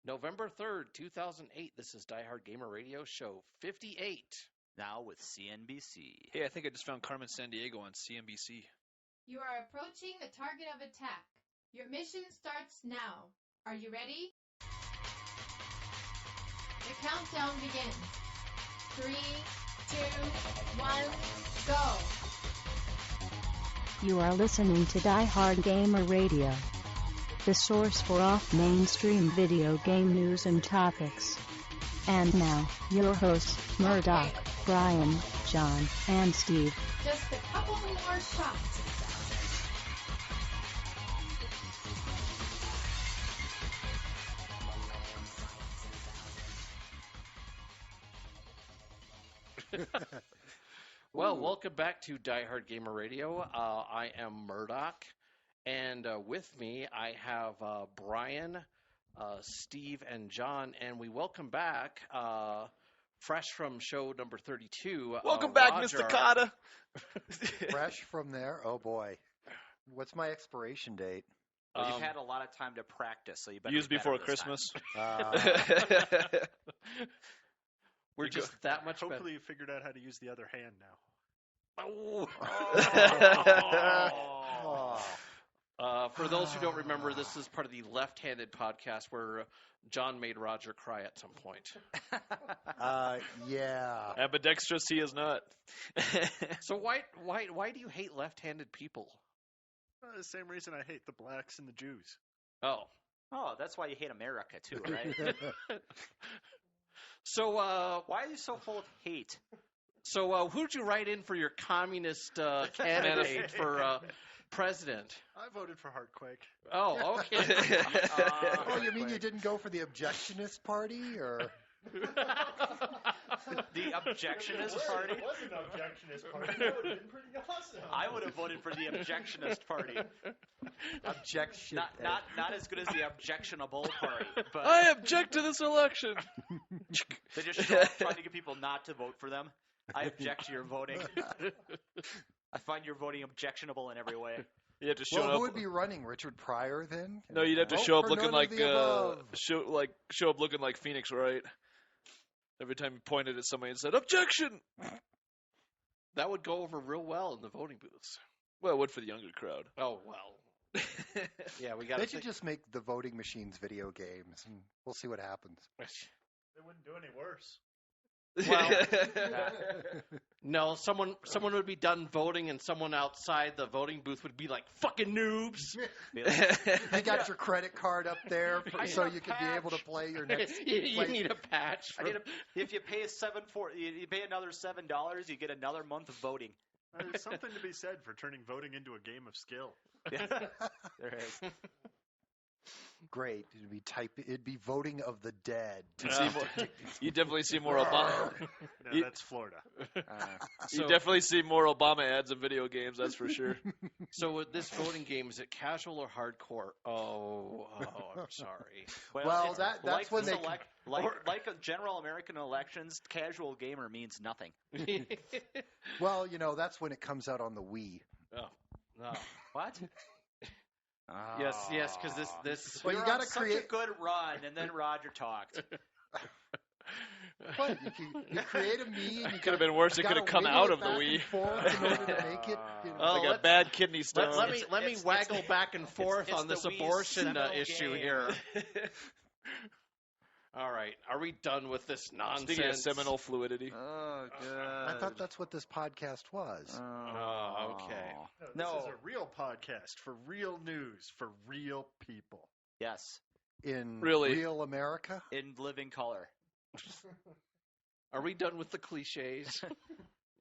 November 3rd, 2008. This is Diehard Gamer Radio Show 58. Now with CNBC. Hey, I think I just found Carmen Sandiego on CNBC. You are approaching the target of attack. Your mission starts now. Are you ready? The countdown begins. 3, 2, 1, go! You are listening to Diehard Gamer Radio, the source for off-mainstream video game news and topics. And now, your hosts, Murdock, Brian, John, and Steve. Just a couple more shots. Well, welcome back to Diehard Gamer Radio. I am Murdock, and with me I have Brian, Steve, and John, and we welcome back, fresh from show number 32. Welcome back, Roger. Mr. Cotta. Fresh from there? Oh, boy. What's my expiration date? Well, you've had a lot of time to practice, so you better Used be better before this Christmas. We're just that much better. Hopefully you figured out how to use the other hand now. For those who don't remember, this is part of the left-handed podcast where John made Roger cry at some point. Yeah. Ambidextrous, he is not. So why do you hate left-handed people? The same reason I hate the blacks and the Jews. Oh. Oh, that's why you hate America, too, right? So, Why are you so full of hate? So, who'd you write in for your communist candidate for president? I voted for HeartQuake. Oh, okay. Oh, you mean you didn't go for the objectionist party, or? The objectionist party? It was an objectionist party. That would have been pretty awesome. I would have voted for the objectionist party. Objection. Not as good as the objectionable party, but I object to this election. they just show up trying to get people not to vote for them. I object to your voting. I find your voting objectionable in every way. You have to show Well, up. who would be running? Richard Pryor, then? No, you'd have to Vote show up for looking none of like the above. show up looking like Phoenix Wright. Every time you pointed at somebody and said objection. That would go over real well in the voting booths. Well, it would for the younger crowd. Oh, well. Yeah, we got They to should just make the voting machines video games, and we'll see what happens. They wouldn't do any worse. No, someone would be done voting, and someone outside the voting booth would be like, "Fucking noobs!" They got your credit card up there so you could be able to play your next. You need a patch. If you pay you pay another $7, you get another month of voting. There's something to be said for turning voting into a game of skill. There is. Great. It'd be voting of the dead. You definitely see more Obama. No, that's Florida. You definitely see more Obama ads in video games. That's for sure. So with this voting game, is it casual or hardcore? Oh, I'm sorry. Well, that's like when they like a general American elections, casual gamer means nothing. Well, that's when it comes out on the Wii. Oh, no. What? Yes, because this. Well, you got to create such a good run, and then Roger talked. What? You create a Mii. And you Could have been worse. It could have come out of the Wii. In order to make it. Like a bad kidney stone. Let me waggle back and forth on this abortion issue here. All right, are we done with this nonsense? Speaking of seminal fluidity. Oh, God. I thought that's what this podcast was. Oh, okay. No, this is a real podcast for real news for real people. Yes. In Really? real America? In living color. Are we done with the cliches?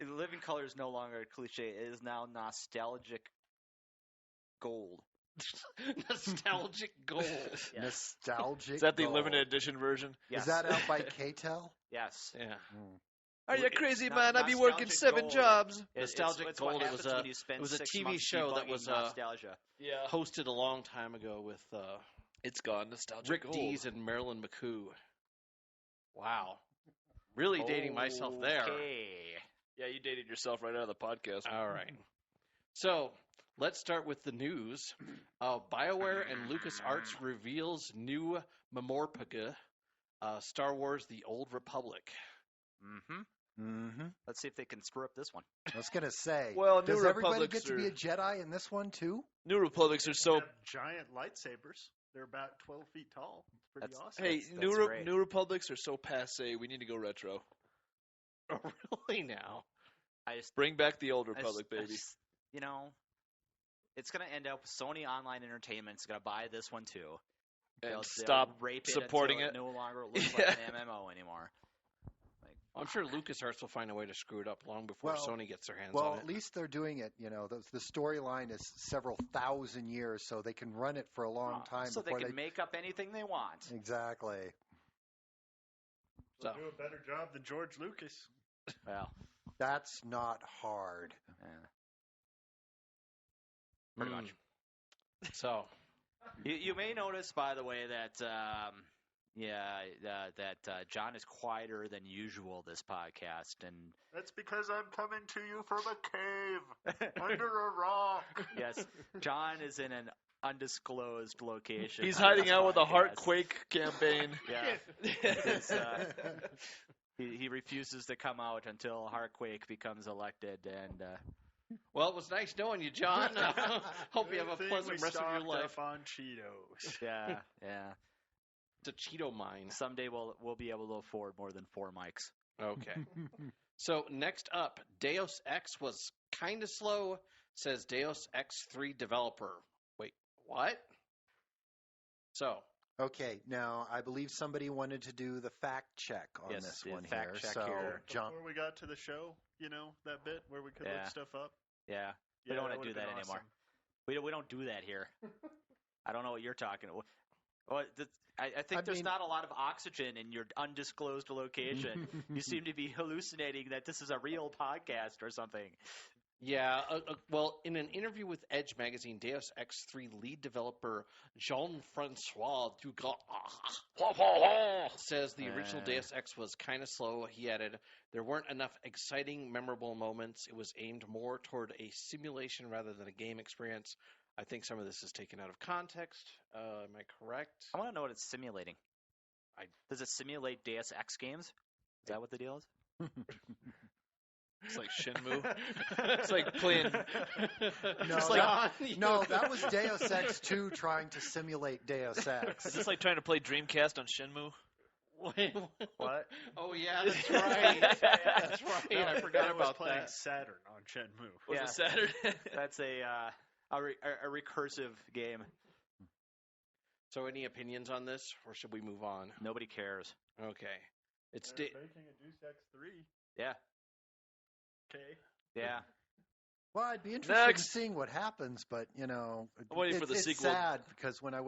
Living color is no longer a cliche. It is now nostalgic gold. Nostalgic gold. Yes. Nostalgic. Is that the gold. limited edition version? Yes. Is that out by KTEL? Yes. Yeah. Are you crazy, It's man? not- I'd be working nostalgic 7 gold. jobs. Nostalgic it's what Gold, it happens was a- when you spend it was a 6 TV months show that debugging was, nostalgia. Yeah. Hosted a long time ago with It's gone. Nostalgic Rick gold. Dees and Marilyn McCoo. Wow. Really dating myself there. Okay. Yeah, you dated yourself right out of the podcast. All right. So let's start with the news. BioWare and LucasArts reveals new Memorpaga, Star Wars: The Old Republic. Mm-hmm. Let's see if they can screw up this one. I was going to say, Well, does New everybody Republics get to be a Jedi in this one, too? New Republics are They so. have giant lightsabers. They're about 12 feet tall. It's pretty That's- awesome. Hey, That's great. New Republics are so passe. We need to go retro. Oh, really now? I just Bring back the old I just- Republic, I baby. just- you know, it's going to end up Sony Online Entertainment's going to buy this one too. And They'll stop rape it supporting until it. no longer looks Yeah. like an MMO anymore. I'm sure LucasArts will find a way to screw it up long before Well- Sony gets their hands Well, on at it. least they're doing it. You know, the storyline is several thousand years, so they can run it for a long time. So they before can make up anything they want. Exactly. They'll So- do a better job than George Lucas. Well, That's not hard. pretty Mm. much. So, You may notice, by the way, that John is quieter than usual this podcast, and That's because I'm coming to you from a cave under a rock. yes, John is in an undisclosed location. He's on hiding this out with a podcast. HeartQuake campaign. Yeah. He's, he refuses to come out until HeartQuake becomes elected, and well, it was nice knowing you, John. Hope you have a Good thing pleasant we rest of your stocked life. up on Cheetos. yeah. It's a Cheeto mine. Someday we'll be able to afford more than 4 mics. Okay. So next up, Deus Ex was kind of slow, says Deus Ex 3 developer. Wait, what? So, Okay, now I believe somebody wanted to do the fact check on Yes, this the one fact here. check so, here. John, Before we got to the show, that bit where we could Yeah. look stuff up. Yeah, we Yeah, don't want to would've do that been anymore. awesome. We don't do that here. I don't know what you're talking about. Well, I think I there's mean- not a lot of oxygen in your undisclosed location. You seem to be hallucinating that this is a real podcast or something. yeah, well, in an interview with Edge magazine, Deus Ex 3 lead developer Jean-Francois Dugas says the original Deus Ex was kind of slow. He added, there weren't enough exciting, memorable moments. It was aimed more toward a simulation rather than a game experience. I think some of this is taken out of context. Am I correct? I want to know what it's simulating. Does it simulate Deus Ex games? Is that what the deal is? It's like Shenmue. It's like playing. no, It's like- that was Deus Ex 2 trying to simulate Deus Ex. Is this like trying to play Dreamcast on Shenmue? Wait, What? Oh, yeah, that's right. That's right. No, I forgot was about playing that. Saturn on Shenmue. Was Yeah. it Saturday? That's a recursive game. So, any opinions on this, or should we move on? Nobody cares. Okay. It's They're making a Deus Ex 3. Yeah. Okay. Yeah. Well, I'd be interested Next. in seeing what happens, but I'm waiting for the it's sequel. sad because when my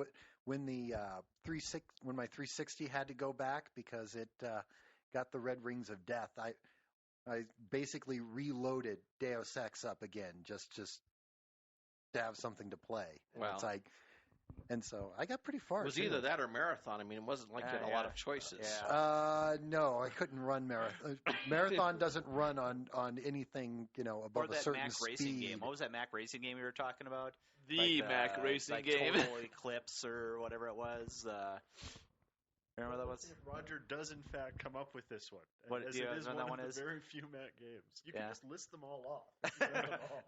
360 had to go back because it got the red rings of death, I basically reloaded Deus Ex up again just to have something to play. And Wow. it's like, and so I got pretty far. It was too. either that or Marathon. I mean, it wasn't like you had a lot Yeah. of choices. Yeah. No, I couldn't run marathon. Marathon doesn't run on anything Or above a that certain Mac racing speed. game. What was that Mac racing game you were talking about? The Like, Mac racing like game. Total Eclipse or whatever it was. Remember what that was? If Roger does in fact come up with this one, What- as do you it is know one that of one the is? very few Mac games, you Yeah. can just list them all off. You can run them all.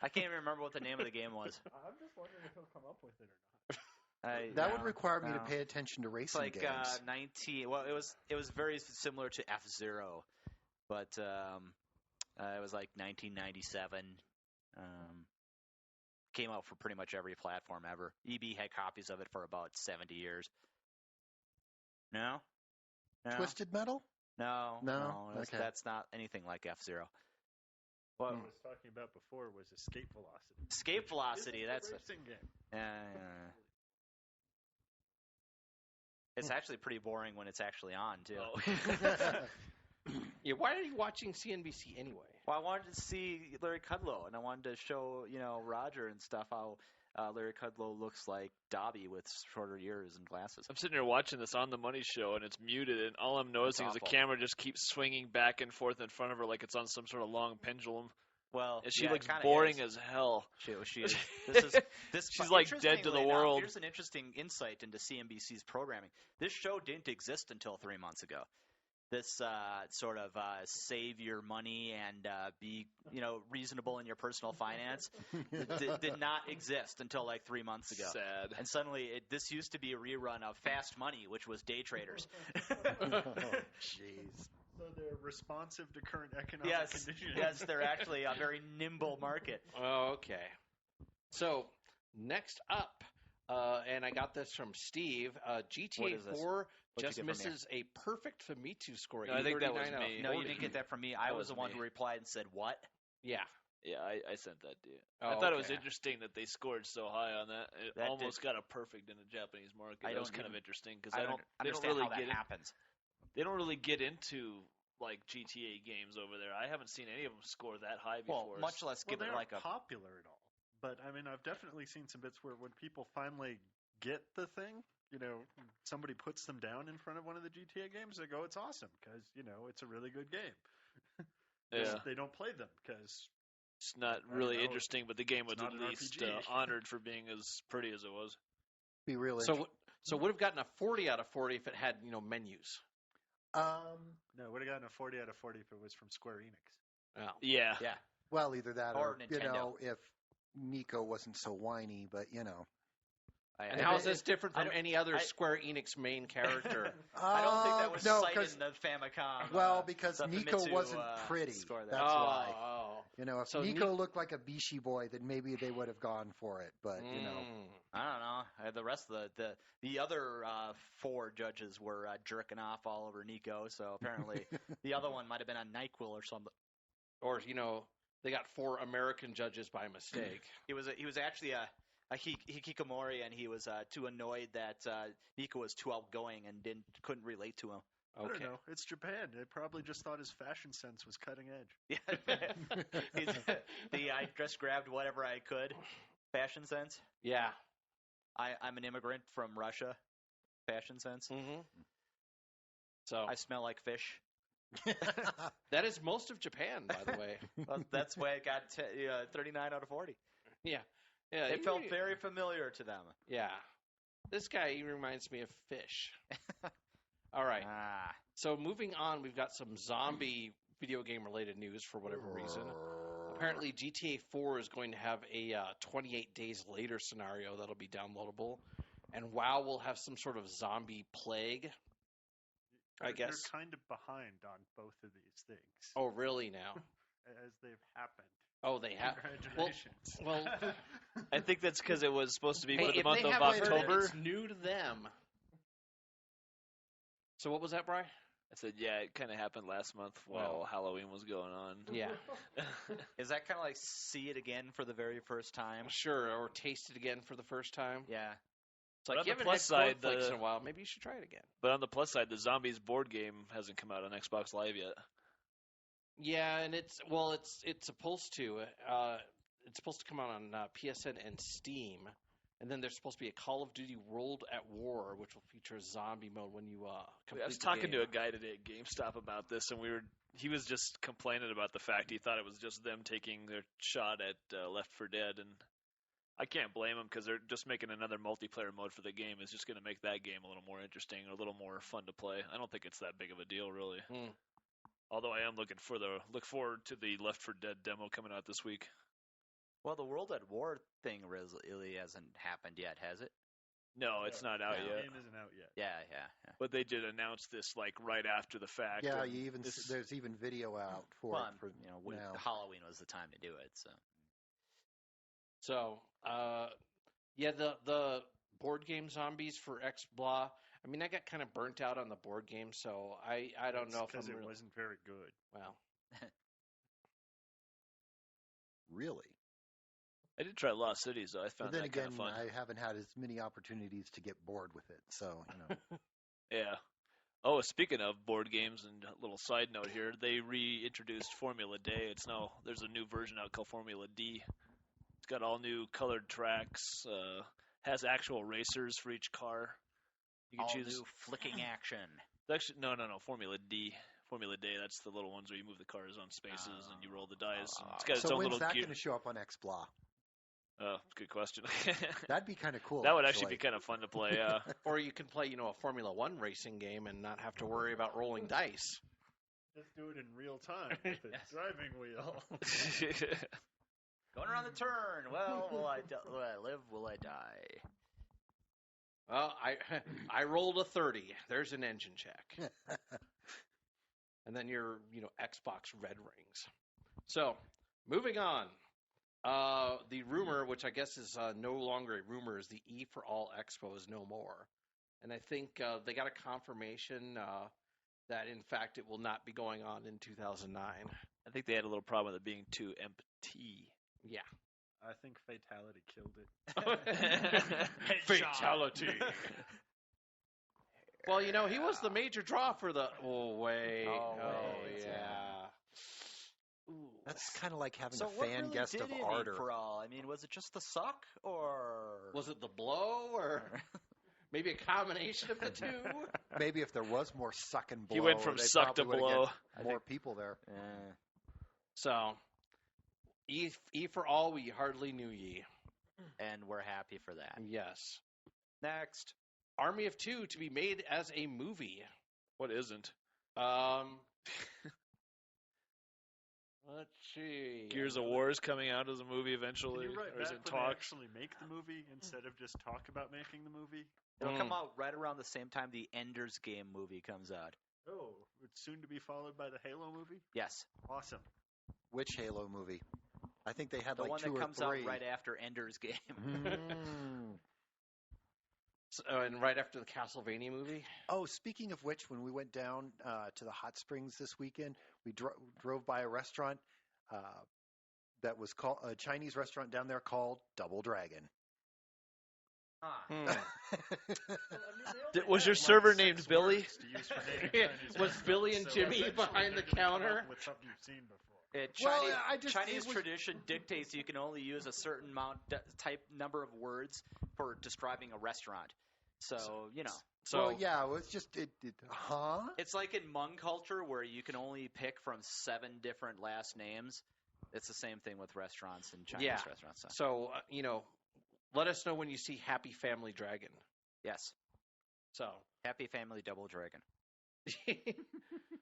I can't even remember what the name of the game was. I'm just wondering if he'll come up with it or not. That would require me to no. pay attention to It's racing like games. 19. Well, it was very similar to F-Zero, but it was like 1997. Came out for pretty much every platform ever. EB had copies of it for about 70 years. No? Twisted Metal? No. No? Okay. That's not anything like F-Zero. What? What I was talking about before was Escape Velocity. Escape Velocity. It's a That's it. racing game. It's actually pretty boring when it's actually on too. Yeah, why are you watching CNBC anyway? Well, I wanted to see Larry Kudlow, and I wanted to show Roger and stuff how Larry Kudlow looks like Dobby with shorter ears and glasses. I'm sitting here watching this On the Money show, and it's muted, and all I'm noticing is the awful. camera just keeps swinging back and forth in front of her like it's on some sort of long pendulum. Well, And she yeah, it looks kinda boring is. as hell. She is. This She's like dead to the interestingly enough, world. Here's an interesting insight into CNBC's programming. This show didn't exist until 3 months ago. This sort of save your money and be reasonable in your personal finance did not exist until like 3 months ago. Sad. And suddenly, this used to be a rerun of Fast Money, which was day traders. Jeez. So they're responsive to current economic conditions. Yes, they're actually a very nimble market. Oh, okay. So next up, and I got this from Steve. What GTA is this? 4 What'd just you get from me? misses a perfect Famitsu score. No, I think that was 39 out of me. No, you 40. didn't get that from me. I That was the was one me. who replied and said, "What?" Yeah. Yeah, I sent that to you. Oh, I thought it was okay. interesting that they scored so high on that. It That almost got a perfect in the Japanese market. I That was don't kind of even- interesting because I they don't don't understand really how that get happens. they don't really get into like GTA games over there. I haven't seen any of them score that high before. Well, much less Well, give they it aren't like a. popular at all. But I mean, I've definitely seen some bits where when people finally get the thing, somebody puts them down in front of one of the GTA games, they go, "It's awesome," because it's a really good game. Yeah. They don't play them because It's not I don't really know. interesting, but the game was It's not at an least RPG. honored for being as pretty as it was. Be real So would have gotten a 40 out of 40 if it had menus. no, it would have gotten a 40 out of 40 if it was from Square Enix. Oh. Yeah. Yeah. well, either that Or or Nintendo. if Nico wasn't so whiny, but And how is this different I from don't- any other I- Square Enix main character? I don't think that was no, cited 'cause- in the Famicom. well, because the Nico Famitsu, wasn't pretty. score there. That's why. Oh. If So Nico looked like a Bishi boy, then maybe they would have gone for it. But I don't know. The rest of the other 4 judges were jerking off all over Nico, so apparently the other one might have been on NyQuil or something. Or they got 4 American judges by mistake. He was actually a hikikomori, and he was too annoyed that Nico was too outgoing and couldn't relate to him. I don't Okay. know. It's Japan. They probably just thought his fashion sense was cutting edge. Yeah, I just grabbed whatever I could. Fashion sense. Yeah. I'm an immigrant from Russia. Fashion sense. Mm-hmm. So I smell like fish. that is most of Japan, by the way. Well, that's why I got 39 out of 40. Yeah. Yeah. It felt very familiar to them. Yeah. This guy he reminds me of fish. All right. Ah. So moving on, we've got some zombie video game related news for whatever reason. Apparently, GTA 4 is going to have a 28 days later scenario that'll be downloadable, and WoW will have some sort of zombie plague. I guess. They're kind of behind on both of these things Oh, really? Now? as they've happened. Oh, they have. Congratulations. Well, I think that's because it was supposed to be hey, for the if month they of haven't heard it, October. it's new to them. So what was that, Bri? I said, yeah, it kind of happened last month while Halloween was going on. Yeah. Is that kind of like see it again for the very first time? Sure, or taste it again for the first time. Yeah. It's like on you the haven't plus had side, cornflakes in a while. Maybe you should try it again. But on the plus side, the Zombies board game hasn't come out on Xbox Live yet. Yeah, and it's supposed to. It's supposed to come out on PSN and Steam, and then there's supposed to be a Call of Duty World at War, which will feature a zombie mode when you complete I was the talking game. to a guy today at GameStop about this, and he was just complaining about the fact he thought it was just them taking their shot at Left 4 Dead, and I can't blame them because they're just making another multiplayer mode for the game. It's just going to make that game a little more interesting, a little more fun to play. I don't think it's that big of a deal, really. Although I am look forward to the Left 4 Dead demo coming out this week. Well, the World at War thing really hasn't happened yet, has it? No, it's not out The yet. game isn't out yet. Yeah. But they did announce this right after the fact. yeah, and there's even video out for Well, it. For now. Halloween was the time to do it. So. So, yeah, the board game zombies for X blah. I mean, I got kind of burnt out on the board game, so I don't know if because I'm it really, wasn't very good. well. Really? I did try Lost Cities, though. I But found then that kind again, of fun. I haven't had as many opportunities to get bored with it. So, Yeah. Oh, speaking of board games, and a little side note here, they reintroduced Formula Day. There's a new version out called Formula D. It's got all new colored tracks, has actual racers for each car. You can All choose. new flicking action. Actually, no, Formula D. Formula Day. That's the little ones where you move the cars on spaces and you roll the dice. And it's got its So own when's little that gear. going to show up on XBLA? Good question. That'd be kind of cool. That would actually be kind of fun to play. Yeah. Or you can play, a Formula One racing game and not have to worry about rolling dice. Just do it in real time with a driving wheel. Going around the turn. Well, will I live? Will I die? Well, I rolled a 30. There's an engine check. And then your, Xbox red rings. So, moving on. The rumor, which I guess is no longer a rumor, is the E for All Expo is no more. And I think they got a confirmation that, in fact, it will not be going on in 2009. I think they had a little problem with it being too empty. Yeah. I think Fatality killed it. Fatality. Well, he was the major draw for the... Oh, wait. Oh, Yeah. Ooh. That's kind of like having So a what fan really guest did of it Ardor. for all? I mean, was it just the suck, or Was it the blow, or maybe a combination of the two? Maybe if there was more suck and blow, He went from they suck to probably would've blow. get more people there. So, E for All, we hardly knew ye. And we're happy for that. Yes. Next. Army of Two to be made as a movie. What isn't? Let's see. Gears of War is coming out as a movie eventually. Can you write or is back it when they talk? actually make the movie instead of just talk about making the movie? It'll come out right around the same time the Ender's Game movie comes out. Oh, it's soon to be followed by the Halo movie? Yes. Awesome. Which Halo movie? I think they had The like one two that or comes three. out right after Ender's Game. So, and right after the Castlevania movie. Oh, speaking of which, when we went down to the hot springs this weekend, we drove by a restaurant that was called a Chinese restaurant down there called Double Dragon. Was your server named Billy? Was Billy and Jimmy behind the counter? With something you've seen before. Chinese tradition dictates you can only use a certain number of words for describing a restaurant. So. Well, yeah, it was just It's like in Hmong culture where you can only pick from 7 different last names. It's the same thing with restaurants and Chinese restaurants. So, let us know when you see Happy Family Dragon. Yes. So. Happy Family Double Dragon.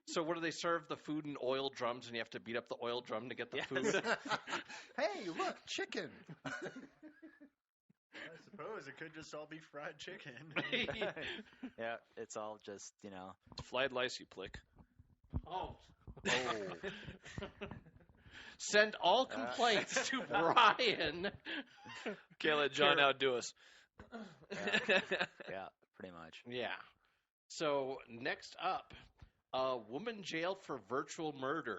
So what do they serve? The food in oil drums, and you have to beat up the oil drum to get the food? Hey, look, chicken. I suppose it could just all be fried chicken. Yeah, it's all just, Flied lice, you plick. Oh. Send all complaints to Brian. Can't let John outdo us. Yeah, pretty much. Yeah. So next up, a woman jailed for virtual murder.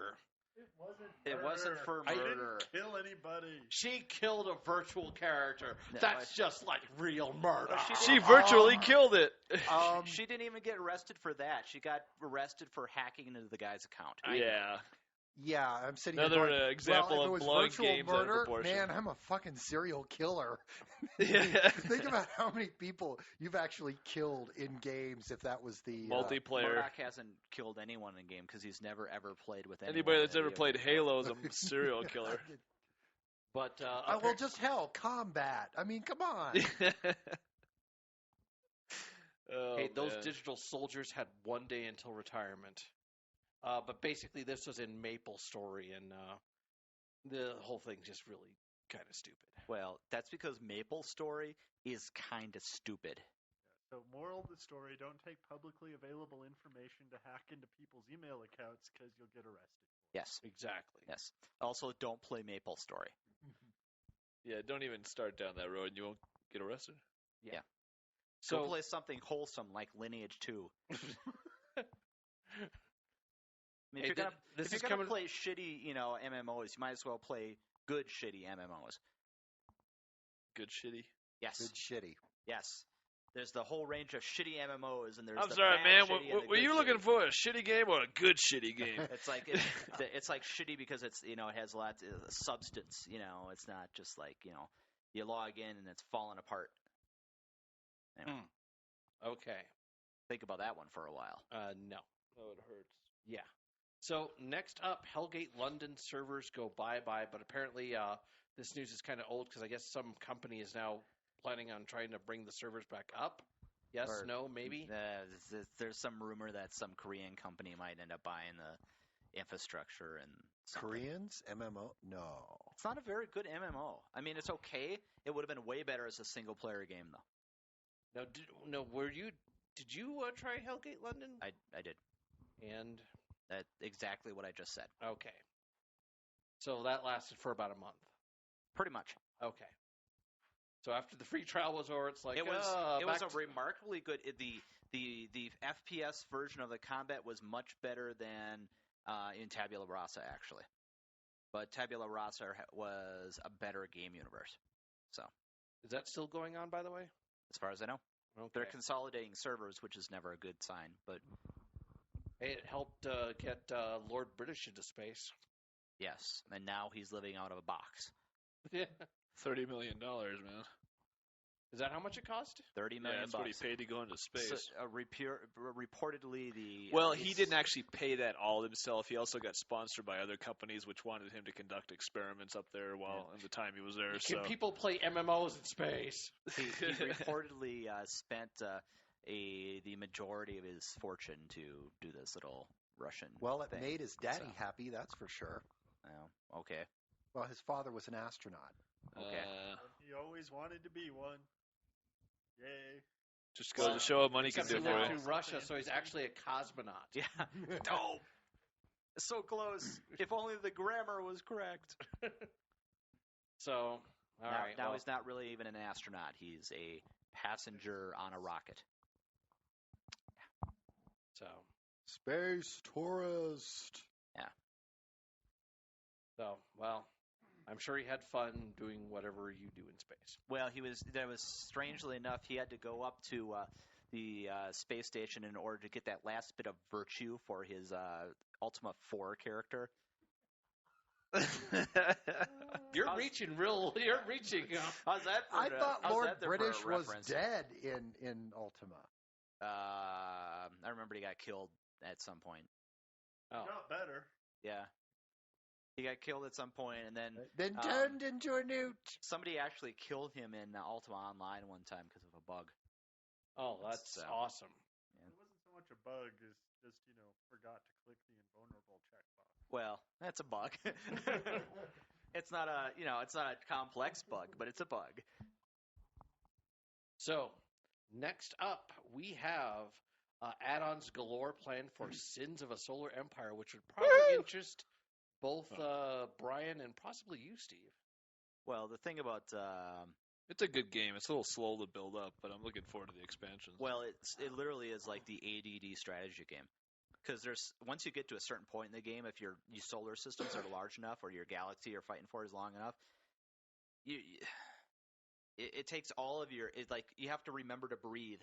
It wasn't for I murder. didn't kill anybody. She killed a virtual character. That's just like real murder. She virtually killed it. She didn't even get arrested for that. She got arrested for hacking into the guy's account. Yeah. Yeah, I'm sitting Another here going, example well, if of it was blowing virtual games out of murder, proportion. man, I'm a fucking serial killer. Yeah. Think about how many people you've actually killed in games if that was the... Multiplayer. Murdock hasn't killed anyone in game because he's never ever played with anyone. Anybody that's in a ever video played game. Halo is a serial killer. But well, just hell, combat. I mean, come on. hey, those man. digital soldiers had one day until retirement. But basically, this was in MapleStory, and the whole thing's just really kind of stupid. Well, that's because MapleStory is kind of stupid. So, moral of the story, don't take publicly available information to hack into people's email accounts because you'll get arrested. Yes. Exactly. Yes. Also, don't play MapleStory. Yeah, don't even start down that road and you won't get arrested. Yeah. So Go play something wholesome like Lineage 2. I mean, Hey, if you're gonna play shitty, MMOs, you might as well play good shitty MMOs. Good shitty. Yes. Good shitty. Yes. There's the whole range of shitty MMOs, and there's I'm the sorry, bad man. shitty and the Were good you looking shitty. for a shitty game or a good shitty game? It's like it's like shitty because it's it has lots of substance. It's not just like you log in and it's falling apart. Anyway, Okay. think about that one for a while. No. Oh, it hurts. Yeah. So next up, Hellgate London servers go bye-bye, but apparently this news is kind of old because I guess some company is now planning on trying to bring the servers back up. Yes, Or, no, maybe? There's some rumor that some Korean company might end up buying the infrastructure and something. Koreans? MMO? No. It's not a very good MMO. I mean, it's okay. It would have been way better as a single-player game, though. Did you try Hellgate London? I did. And? That's exactly what I just said. Okay. So that lasted for about a month. Pretty much. Okay. So after the free trial was over, it's like it was a remarkably good. The FPS version of the combat was much better than in Tabula Rasa, actually. But Tabula Rasa was a better game universe. So is that still going on, by the way? As far as I know, they're consolidating servers, which is never a good sign. But hey, it helped get Lord British into space. Yes, and now he's living out of a box. Yeah. $30 million, man. Is that how much it cost? $30 million. Yeah, that's what he paid to go into space. So, reportedly, he didn't actually pay that all himself. He also got sponsored by other companies which wanted him to conduct experiments up there while in the time he was there. Can people play MMOs in space? He reportedly spent the majority of his fortune to do this little Russian. Well, it thing. made his daddy happy, that's for sure. Oh, okay. Well, his father was an astronaut. Okay. He always wanted to be one. Yay. Just goes to show what money can do He for went you. to Russia, so he's actually a cosmonaut. Yeah. Dope. So close. If only the grammar was correct. So, all right. Now he's not really even an astronaut. He's a passenger on a rocket. So. Space tourist. Yeah. So, well, I'm sure he had fun doing whatever you do in space. Well, that was strangely enough, he had to go up to the space station in order to get that last bit of virtue for his Ultima 4 character. You're reaching. How's that? I thought Lord British was dead in Ultima. I remember he got killed at some point. Oh. Not better. Yeah. He got killed at some point, and then turned into a newt. Somebody actually killed him in Ultima Online one time because of a bug. Oh, that's awesome. Yeah. It wasn't so much a bug as just, forgot to click the invulnerable checkbox. Well, that's a bug. It's not a complex bug, but it's a bug. So, next up, we have add-ons galore planned for Sins of a Solar Empire, which would probably interest both Brian and possibly you, Steve. Well, the thing about it's a good game. It's a little slow to build up, but I'm looking forward to the expansions. Well, it literally is like the ADD strategy game, because once you get to a certain point in the game, if your solar systems are large enough or your galaxy you're fighting for is long enough, it takes all of you have to remember to breathe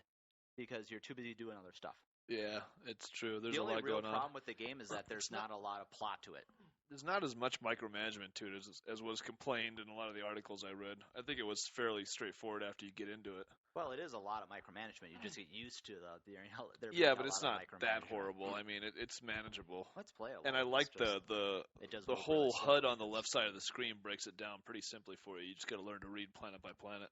because you're too busy doing other stuff. Yeah, it's true. There's the a lot only real going on. problem with the game is that there's not a lot of plot to it. There's not as much micromanagement to it as was complained in a lot of the articles I read. I think it was fairly straightforward after you get into it. Well, it is a lot of micromanagement. You just get used to Yeah, but it's not that horrible. I mean, it's manageable. Let's play it. And I like the whole HUD on the left side of the screen breaks it down pretty simply for you. You just got to learn to read planet by planet.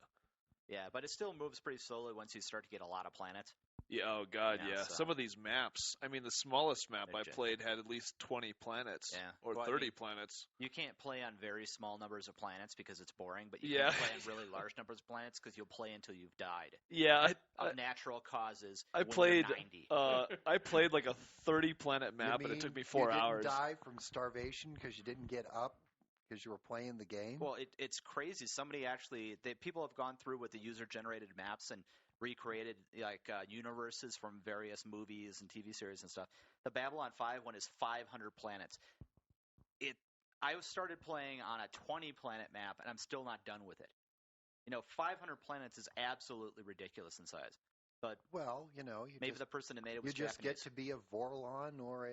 Yeah, but it still moves pretty slowly once you start to get a lot of planets. Yeah, oh god, yeah. So. Some of these maps, I mean, the smallest map I played had at least 20 planets, or 30 planets. You can't play on very small numbers of planets because it's boring, but you can play on really large numbers of planets because you'll play until you've died. Yeah. Of natural causes. I played 90. I played like a 30-planet map, and it took me 4 hours. You didn't die from starvation because you didn't get up? Because you were playing the game? Well, it's crazy. People have gone through with the user-generated maps and recreated universes from various movies and TV series and stuff. The Babylon 5 one is 500 planets. I started playing on a 20-planet map, and I'm still not done with it. 500 planets is absolutely ridiculous in size. But maybe the person that made it was you just Japanese. Get to be a Vorlon or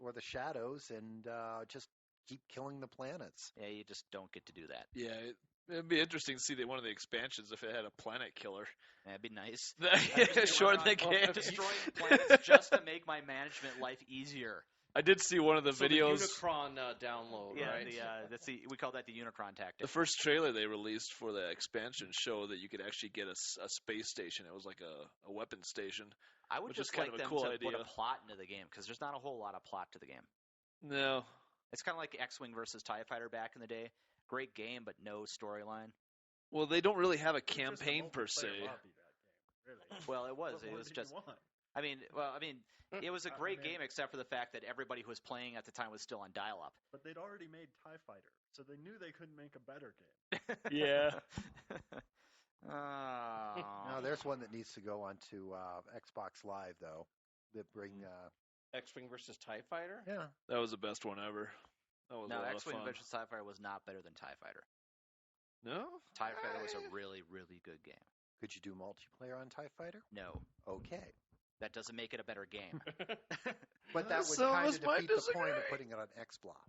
or the Shadows and just keep killing the planets. Yeah, you just don't get to do that. Yeah, it'd be interesting to see one of the expansions if it had a planet killer. That'd be nice. Shorten the game. Destroying planets just to make my management life easier. I did see one of the So videos. the Unicron download, Yeah, right? we call that the Unicron tactic. The first trailer they released for the expansion showed that you could actually get a space station. It was like a weapon station. I would which is just kind like of a them cool to idea. put a plot into the game because there's not a whole lot of plot to the game. No. It's kind of like X-Wing versus TIE Fighter back in the day. Great game, but no storyline. Well, they don't really have a It's just a campaign per se. multiplayer lobby, that game, really. Well, it was. What It more was do you just. want? I mean, it was a great I mean- game except for the fact that everybody who was playing at the time was still on dial-up. But they'd already made TIE Fighter, so they knew they couldn't make a better game. Yeah. Now, there's one that needs to go onto Xbox Live, though. That bring. X-Wing versus TIE Fighter? Yeah. That was the best one ever. That was a No, lot X-Wing of fun. versus TIE Fighter was not better than TIE Fighter. No? TIE Fighter was a really, really good game. Could you do multiplayer on TIE Fighter? No, Okay. that doesn't make it a better game. But that would Some of kind us of might defeat the point of disagree. putting it on XBlock.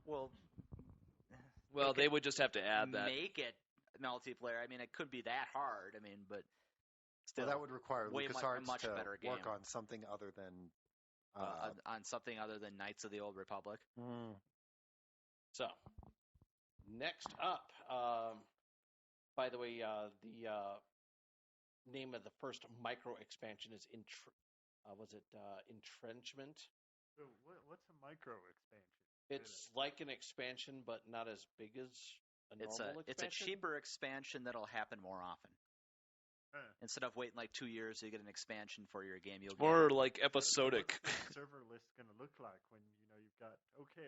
Well, Well, they would just have to add that. make it multiplayer. I mean, it could be that hard. I mean, but still, Well, that would require way LucasArts much to better game. work on something other than. on something other than Knights of the Old Republic. So, next up, by the way, the name of the first micro expansion is entrenchment. So what's a micro expansion? It's like an expansion, but not as big as a normal expansion. It's a cheaper expansion that'll happen more often. Huh. Instead of waiting like 2 years to get an expansion for your game, you'll More get like episodic. What's the server list going to look like when you've got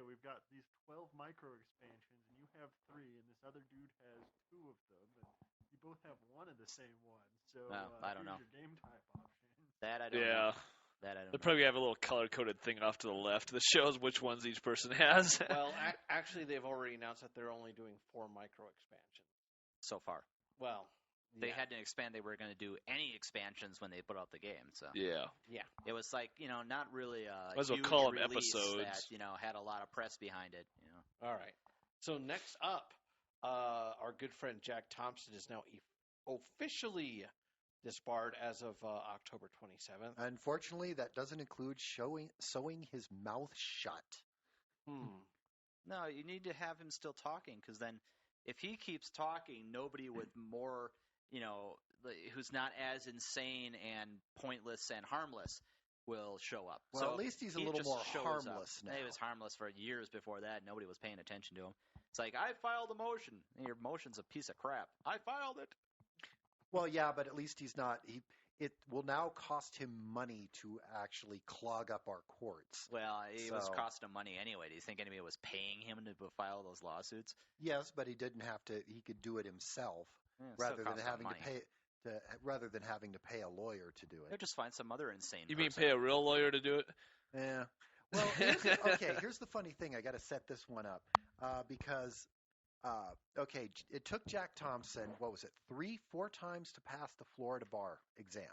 we've got these 12 micro expansions and you have 3 and this other dude has 2 of them and you both have one of the same one. So I don't know. here's your game type option. that. I don't Yeah. know. That I don't They'll know. probably have a little color-coded thing off to the left that shows which ones each person has. Well, actually, they've already announced that they're only doing 4 micro expansions. So far, Well, they yeah. had to expand. They were going to do any expansions when they put out the game. So Yeah. it was like not really a Might as well huge call 'em release episodes. that had a lot of press behind it. All right. So next up, our good friend Jack Thompson is now officially disbarred as of October 27th. Unfortunately, that doesn't include sewing his mouth shut. No, you need to have him still talking because then if he keeps talking, nobody with more, who's not as insane and pointless and harmless will show up. Well, so at least he's a he little just more shows harmless up. now. He was harmless for years before that. Nobody was paying attention to him. It's like, I filed a motion. And your motion's a piece of crap. I filed it. Well, yeah, but at least he's not. It will now cost him money to actually clog up our courts. Well, it was So- costing him money anyway. Do you think anybody was paying him to file those lawsuits? Yes, but he didn't have to. He could do it himself Yeah, it still rather than costs him having to money. pay. Rather than having to pay a lawyer to do They'll it. just find some other insane You mean person. pay a real lawyer to do it? Yeah. Well, here's the funny thing. I got to set this one up because, it took Jack Thompson, what was it, 3-4 times to pass the Florida bar exam.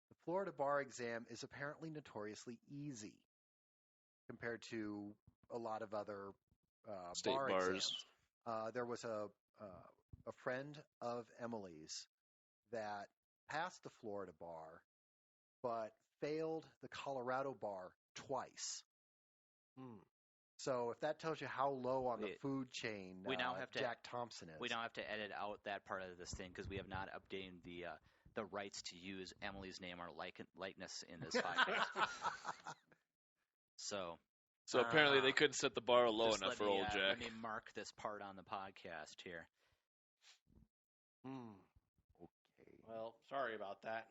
The Florida bar exam is apparently notoriously easy compared to a lot of other State bar bars. exams. There was a friend of Emily's that passed the Florida bar, but failed the Colorado bar twice. So if that tells you how low on the food chain we now have to- Jack Thompson is. We now have to edit out that part of this thing because we have not obtained the rights to use Emily's name or likeness in this podcast. So apparently they couldn't set the bar low just enough let for me, old Jack. Let me mark this part on the podcast here. Okay. Well, sorry about that.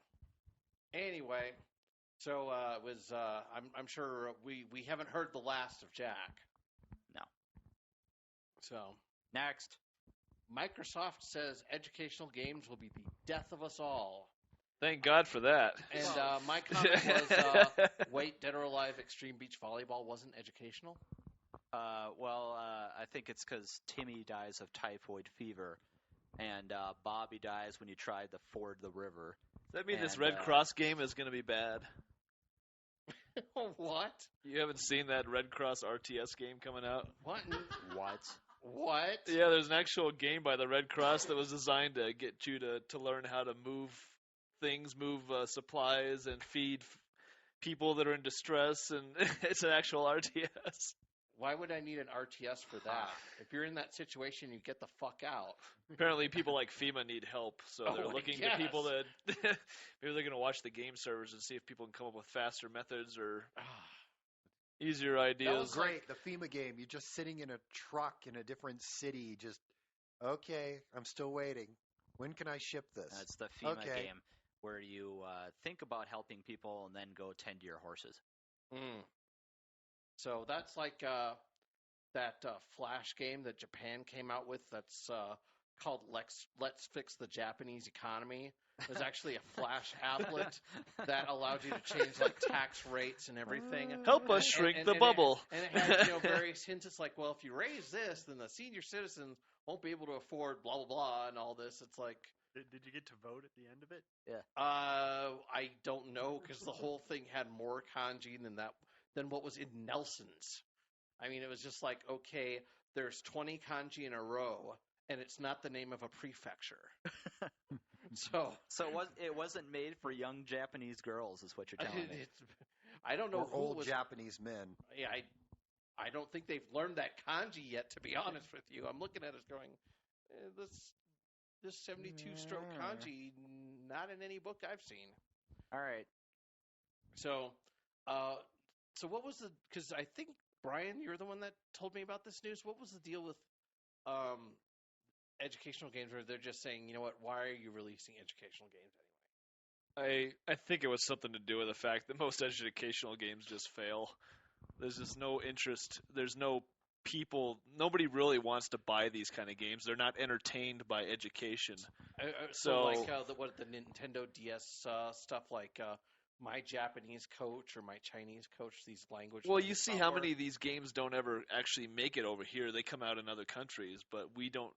Anyway, so it was. I'm sure we haven't heard the last of Jack. No. So Next. Microsoft says educational games will be the death of us all. Thank God for that. And my comment was, wait, Dead or Alive Extreme Beach Volleyball wasn't educational? I think it's because Timmy dies of typhoid fever, and Bobby dies when you tried to ford the river. Does that mean this And, Red Cross game is going to be bad? What? You haven't seen that Red Cross RTS game coming out? What? What? What? Yeah, there's an actual game by the Red Cross that was designed to get you to learn how to move things, move supplies, and feed people that are in distress, and it's an actual RTS. Why would I need an RTS for that? If you're in that situation, you get the fuck out. Apparently, people like FEMA need help, so they're Oh, I looking guess. to people that maybe they're going to watch the game servers and see if people can come up with faster methods or easier ideas. was great. The FEMA game. You're just sitting in a truck in a different city. Just okay. I'm still waiting. When can I ship this? That's the FEMA Okay. game where you think about helping people and then go tend to your horses. Mm. So that's like that Flash game that Japan came out with that's called Let's Fix the Japanese Economy. There's actually a Flash applet that allowed you to change like tax rates and everything. Help us shrink the bubble. And it had various hints. It's like, well, if you raise this, then the senior citizens won't be able to afford blah, blah, blah, and all this. It's like... Did you get to vote at the end of it? Yeah. I don't know, because the whole thing had more kanji than what was in Nelson's. I mean, it was just like, okay, there's 20 kanji in a row, and it's not the name of a prefecture. So it wasn't made for young Japanese girls, is what you're telling me. I don't know Or who old was, Japanese men. Yeah, I don't think they've learned that kanji yet, to be honest with you. I'm looking at it going, this 72-stroke kanji, not in any book I've seen. All right. So what was because I think, Brian, you're the one that told me about this news. What was the deal with educational games where they're just saying, you know what, why are you releasing educational games anyway? I think it was something to do with the fact that most educational games just fail. There's just no interest. There's no people. Nobody really wants to buy these kind of games. They're not entertained by education. So like the Nintendo DS stuff, like My Japanese Coach or My Chinese Coach, these language. Well, you see how many of these games don't ever actually make it over here. They come out in other countries, but we don't.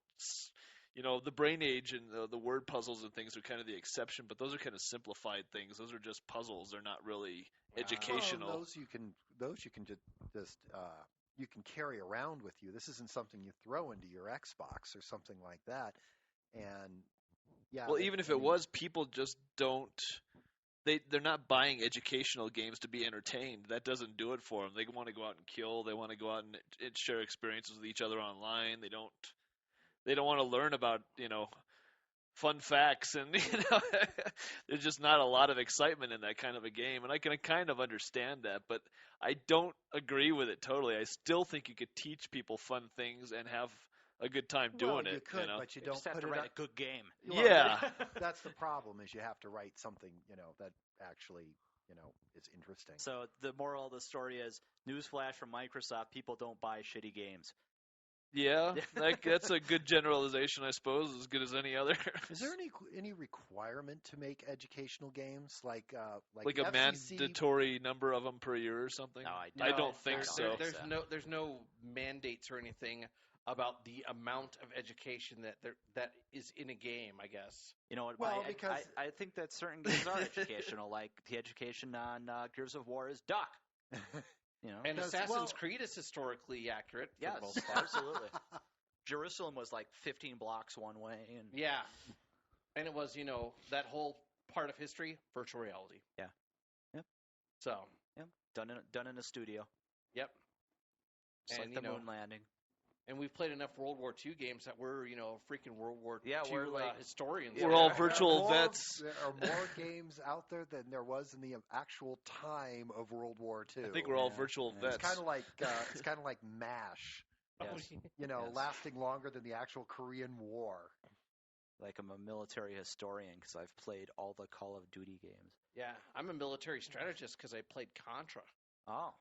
The Brain Age and the word puzzles and things are kind of the exception, but those are kind of simplified things. Those are just puzzles. They're not really educational. Well, those you can just you can carry around with you. This isn't something you throw into your Xbox or something like that. And yeah. Well, even if it was, people just don't. They're not buying educational games to be entertained. That doesn't do it for them. They want to go out and kill. They want to go out and share experiences with each other online. They don't want to learn about, fun facts, and there's just not a lot of excitement in that kind of a game, and I can kind of understand that, but I don't agree with it totally. I still think you could teach people fun things and have a good time doing it. You could, but you don't just have put to it write up. a good game. Yeah. That's the problem, is you have to write something, that actually, is interesting. So the moral of the story is, newsflash from Microsoft, people don't buy shitty games. Yeah, that's a good generalization, I suppose, as good as any other. Is there any requirement to make educational games like a FCC? mandatory number of them per year or something? No, I don't think so. There's no mandates or anything about the amount of education that is in a game, I guess. You know what? Well, I think that certain games are educational, like the education on Gears of War is duck. And Assassin's Creed is historically accurate for the most part. Absolutely. Jerusalem was like 15 blocks one way. And yeah. And it was, that whole part of history, virtual reality. Yeah. Yep. So. Yep. Done in a studio. Yep. Just like the moon landing. And we've played enough World War II games that we're, freaking World War II historians. We're all virtual vets. There are more games out there than there was in the actual time of World War II. I think we're all virtual vets. It's kind of like MASH. Yes. Lasting longer than the actual Korean War. Like I'm a military historian because I've played all the Call of Duty games. Yeah, I'm a military strategist because I played Contra. Oh.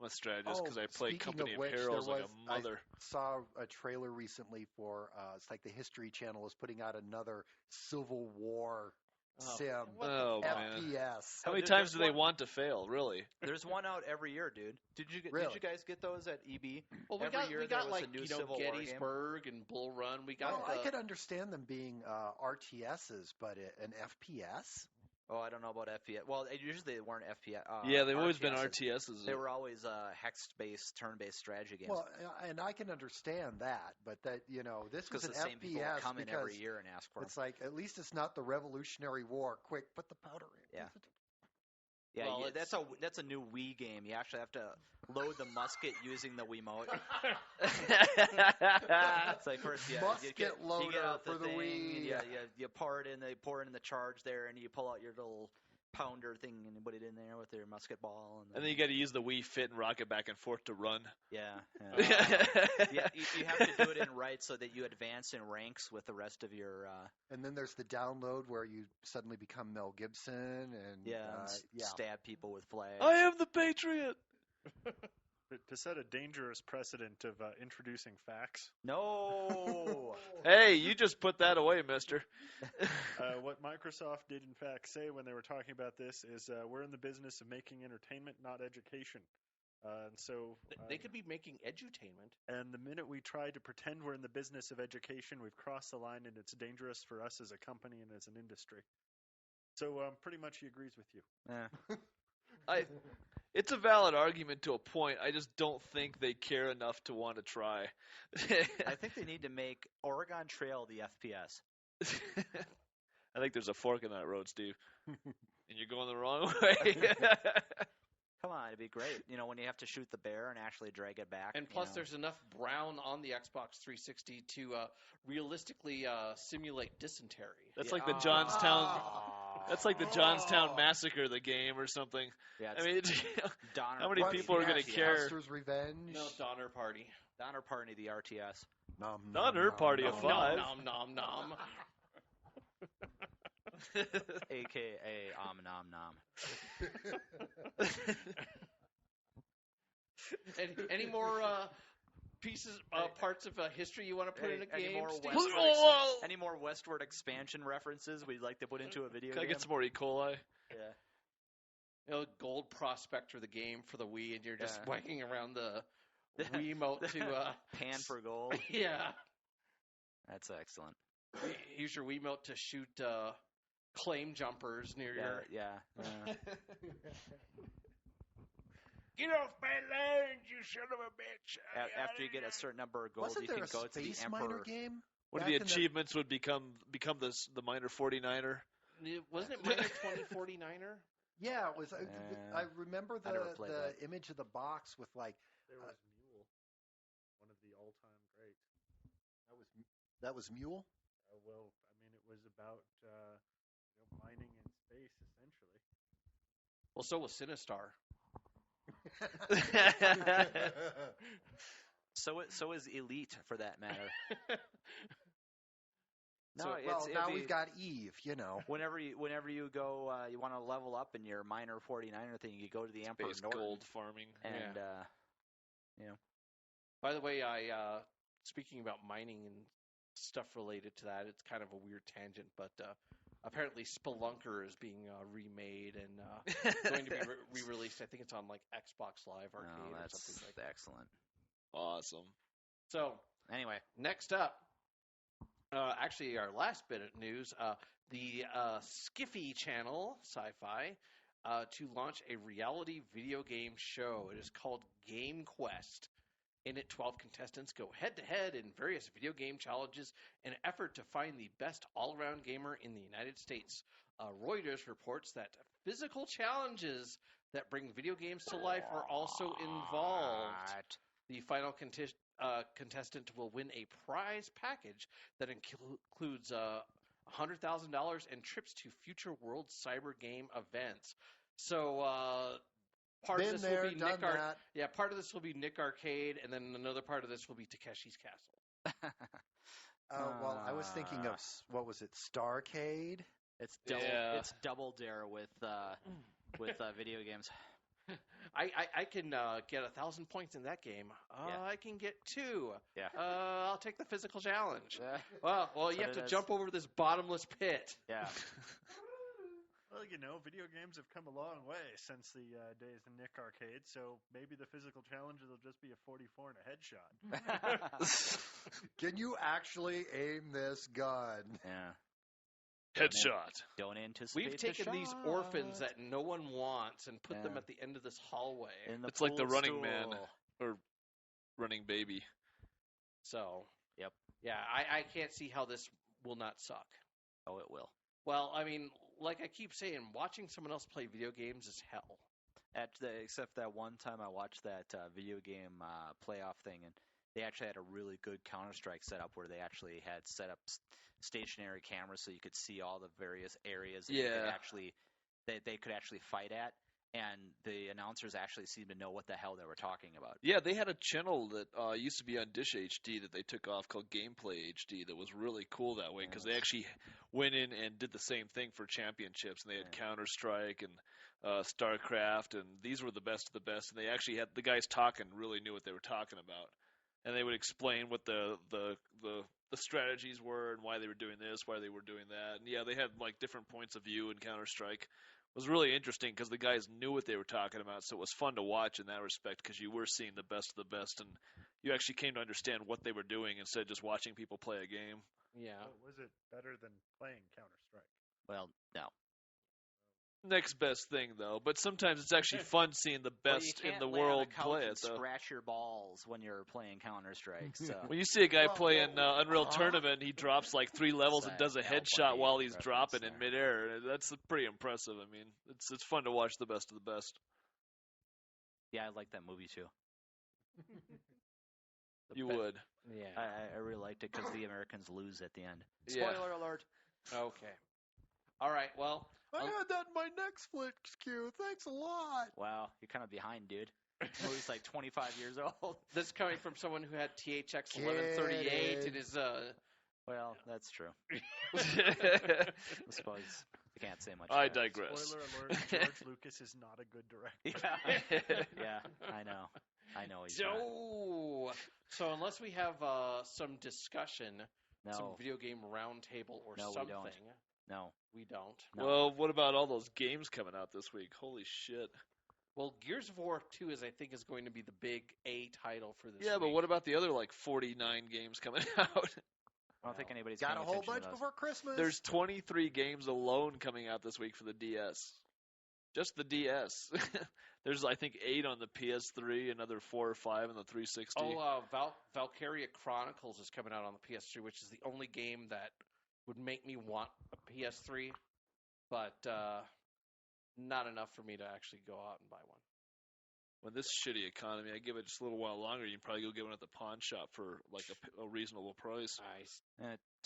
I'm a strategist because I played Company of Heroes like a mother. I saw a trailer recently for it's like the History Channel is putting out another Civil War sim FPS. How many times do they want to fail? Really? There's one out every year, dude. Did you guys get those at EB? Well, we got like Gettysburg and Bull Run. We got. I could understand them being RTSs, but an FPS. Oh, I don't know about FPS. Well, usually they weren't FPS. Yeah, they've always been RTSs. They were always hex-based, turn-based strategy games. Well, and I can understand that, but that this was an the same FPS people come in every year and ask for them. It's like, at least it's not the Revolutionary War. Quick, put the powder in. Yeah. Yeah, Well, that's a new Wii game. You actually have to load the musket using the Wiimote. It's like first, you Musket get loader out the for the thing, Wii. and you pour it in the charge there, and you pull out your little pounder thing and put it in there with your musket ball. And then you got to use the Wii Fit and rock it back and forth to run. Yeah. You have to do it in right so that you advance in ranks with the rest of your. And then there's the download where you suddenly become Mel Gibson and stab people with flags. I am the Patriot. To set a dangerous precedent of introducing facts. No. Hey, you just put that away, mister. What Microsoft did, in fact, say when they were talking about this is we're in the business of making entertainment, not education. And so they could be making edutainment. And the minute we try to pretend we're in the business of education, we've crossed the line, and it's dangerous for us as a company and as an industry. So pretty much he agrees with you. Yeah. It's a valid argument to a point. I just don't think they care enough to want to try. I think they need to make Oregon Trail the FPS. I think there's a fork in that road, Steve. And you're going the wrong way. Come on, it'd be great. When you have to shoot the bear and actually drag it back. And plus, there's enough brown on the Xbox 360 to realistically simulate dysentery. That's like the Johnstown. That's like the Johnstown Massacre, the game, or something. Yeah, I mean, Donner how many people are going to care? Monsters Revenge. No, Donner Party. Donner Party, the RTS. Donner Party of 5. Nom nom nom. AKA Nom Nom. Any more parts of history you want to put in a game? Any more Westward expansion references we'd like to put into a video Can game? I get some more E. coli? Yeah. Gold Prospector, the game for the Wii, and you're just whacking around the Wiimote to pan for gold. Yeah. That's excellent. Use your Wiimote to shoot claim jumpers near your. Yeah. Get off my land, you son of a bitch! After you get a certain number of gold, Wasn't you there can a go to the Space Emperor. Miner game? One of Back the in achievements would become the Miner 49er. Wasn't it Miner 2049er? Yeah, it was. I remember I never played that. the image of the box with like. There was Mule, one of the all-time greats. That was Mule. Well, I mean, it was about mining in space, essentially. Well, so was Sinistar. So is Elite, for that matter. No, we've got Eve. Whenever you go, you want to level up in your Miner 49er thing, you go to the Emperor Space Norton, gold farming. and By the way, speaking about mining and stuff related to that, it's kind of a weird tangent, but apparently Spelunker is being remade and going to be re-released. I think it's on like Xbox Live Arcade or something like that. Excellent. Awesome. So Anyway, next up, actually our last bit of news, the Skiffy channel, Sci Fi, to launch a reality video game show. It is called Game Quest. In it, 12 contestants go head-to-head in various video game challenges in an effort to find the best all-around gamer in the United States. Reuters reports that physical challenges that bring video games to life are also involved. The final contestant will win a prize package that includes $100,000 and trips to future World Cyber Game events. So part of this will be part of this will be Nick Arcade, and then another part of this will be Takeshi's Castle. Well, I was thinking of what was it, Starcade? it's Double Dare with video games. I can get 1,000 points in that game. I can get 2. Yeah. I'll take the physical challenge. Yeah. Well, you have to jump over this bottomless pit. Yeah. Well, video games have come a long way since the days of Nick Arcade, so maybe the physical challenges will just be a 44 and a headshot. Can you actually aim this gun? Yeah. Headshot. Don't anticipate. We've taken these orphans that no one wants and put them at the end of this hallway. It's like the Running Man or Running Baby. So, yep. Yeah, I can't see how this will not suck. Oh, it will. Well, I mean, like I keep saying, watching someone else play video games is hell. Except that one time I watched that video game playoff thing, and they actually had a really good Counter-Strike setup where they actually had set up stationary cameras so you could see all the various areas that they could actually fight at, and the announcers actually seemed to know what the hell they were talking about. Yeah, they had a channel that used to be on Dish HD that they took off called Gameplay HD that was really cool that way because they actually went in and did the same thing for championships, and they had Counter-Strike and StarCraft, and these were the best of the best, and they actually had the guys talking really knew what they were talking about, and they would explain what the strategies were and why they were doing this, why they were doing that, and yeah, they had like different points of view in Counter-Strike. It was really interesting because the guys knew what they were talking about, so it was fun to watch in that respect because you were seeing the best of the best, and you actually came to understand what they were doing instead of just watching people play a game. Yeah. Well, was it better than playing Counter-Strike? Well, no. Next best thing, though. But sometimes it's actually fun seeing the best in the world play it, though. Scratch your balls when you're playing Counter-Strike. So. When you see a guy playing Unreal Tournament, he drops like 3 levels and does a headshot while he's dropping in midair. That's pretty impressive. I mean, it's fun to watch the best of the best. Yeah, I like that movie too. You would. Yeah. I really liked it because the Americans lose at the end. Yeah. Spoiler alert. Okay. All right. Well, I had that in my Netflix queue. Thanks a lot. Wow, you're kind of behind, dude. The movie's like 25 years old. this is coming from someone who had THX 1138 and is Well, that's true. I suppose I can't say much. I digress. Spoiler alert: George Lucas is not a good director. Yeah, I know. He's not. So unless we have some discussion, some No, video game roundtable or No, we something, don't. no. we don't. No. Well, what about all those games coming out this week? Holy shit. Well, Gears of War 2 I think is going to be the big A title for this Yeah, but week. what about the other like 49 games coming out? I don't think anybody's Got a paying whole attention to bunch those. before Christmas. There's 23 games alone coming out this week for the DS. Just the DS. There's, I think, 8 on the PS3, another 4 or 5 on the 360. Valkyria Chronicles is coming out on the PS3, which is the only game that would make me want a PS3, but not enough for me to actually go out and buy one. With this shitty economy, I give it just a little while longer. You can probably go get one at the pawn shop for like a reasonable price. Nice.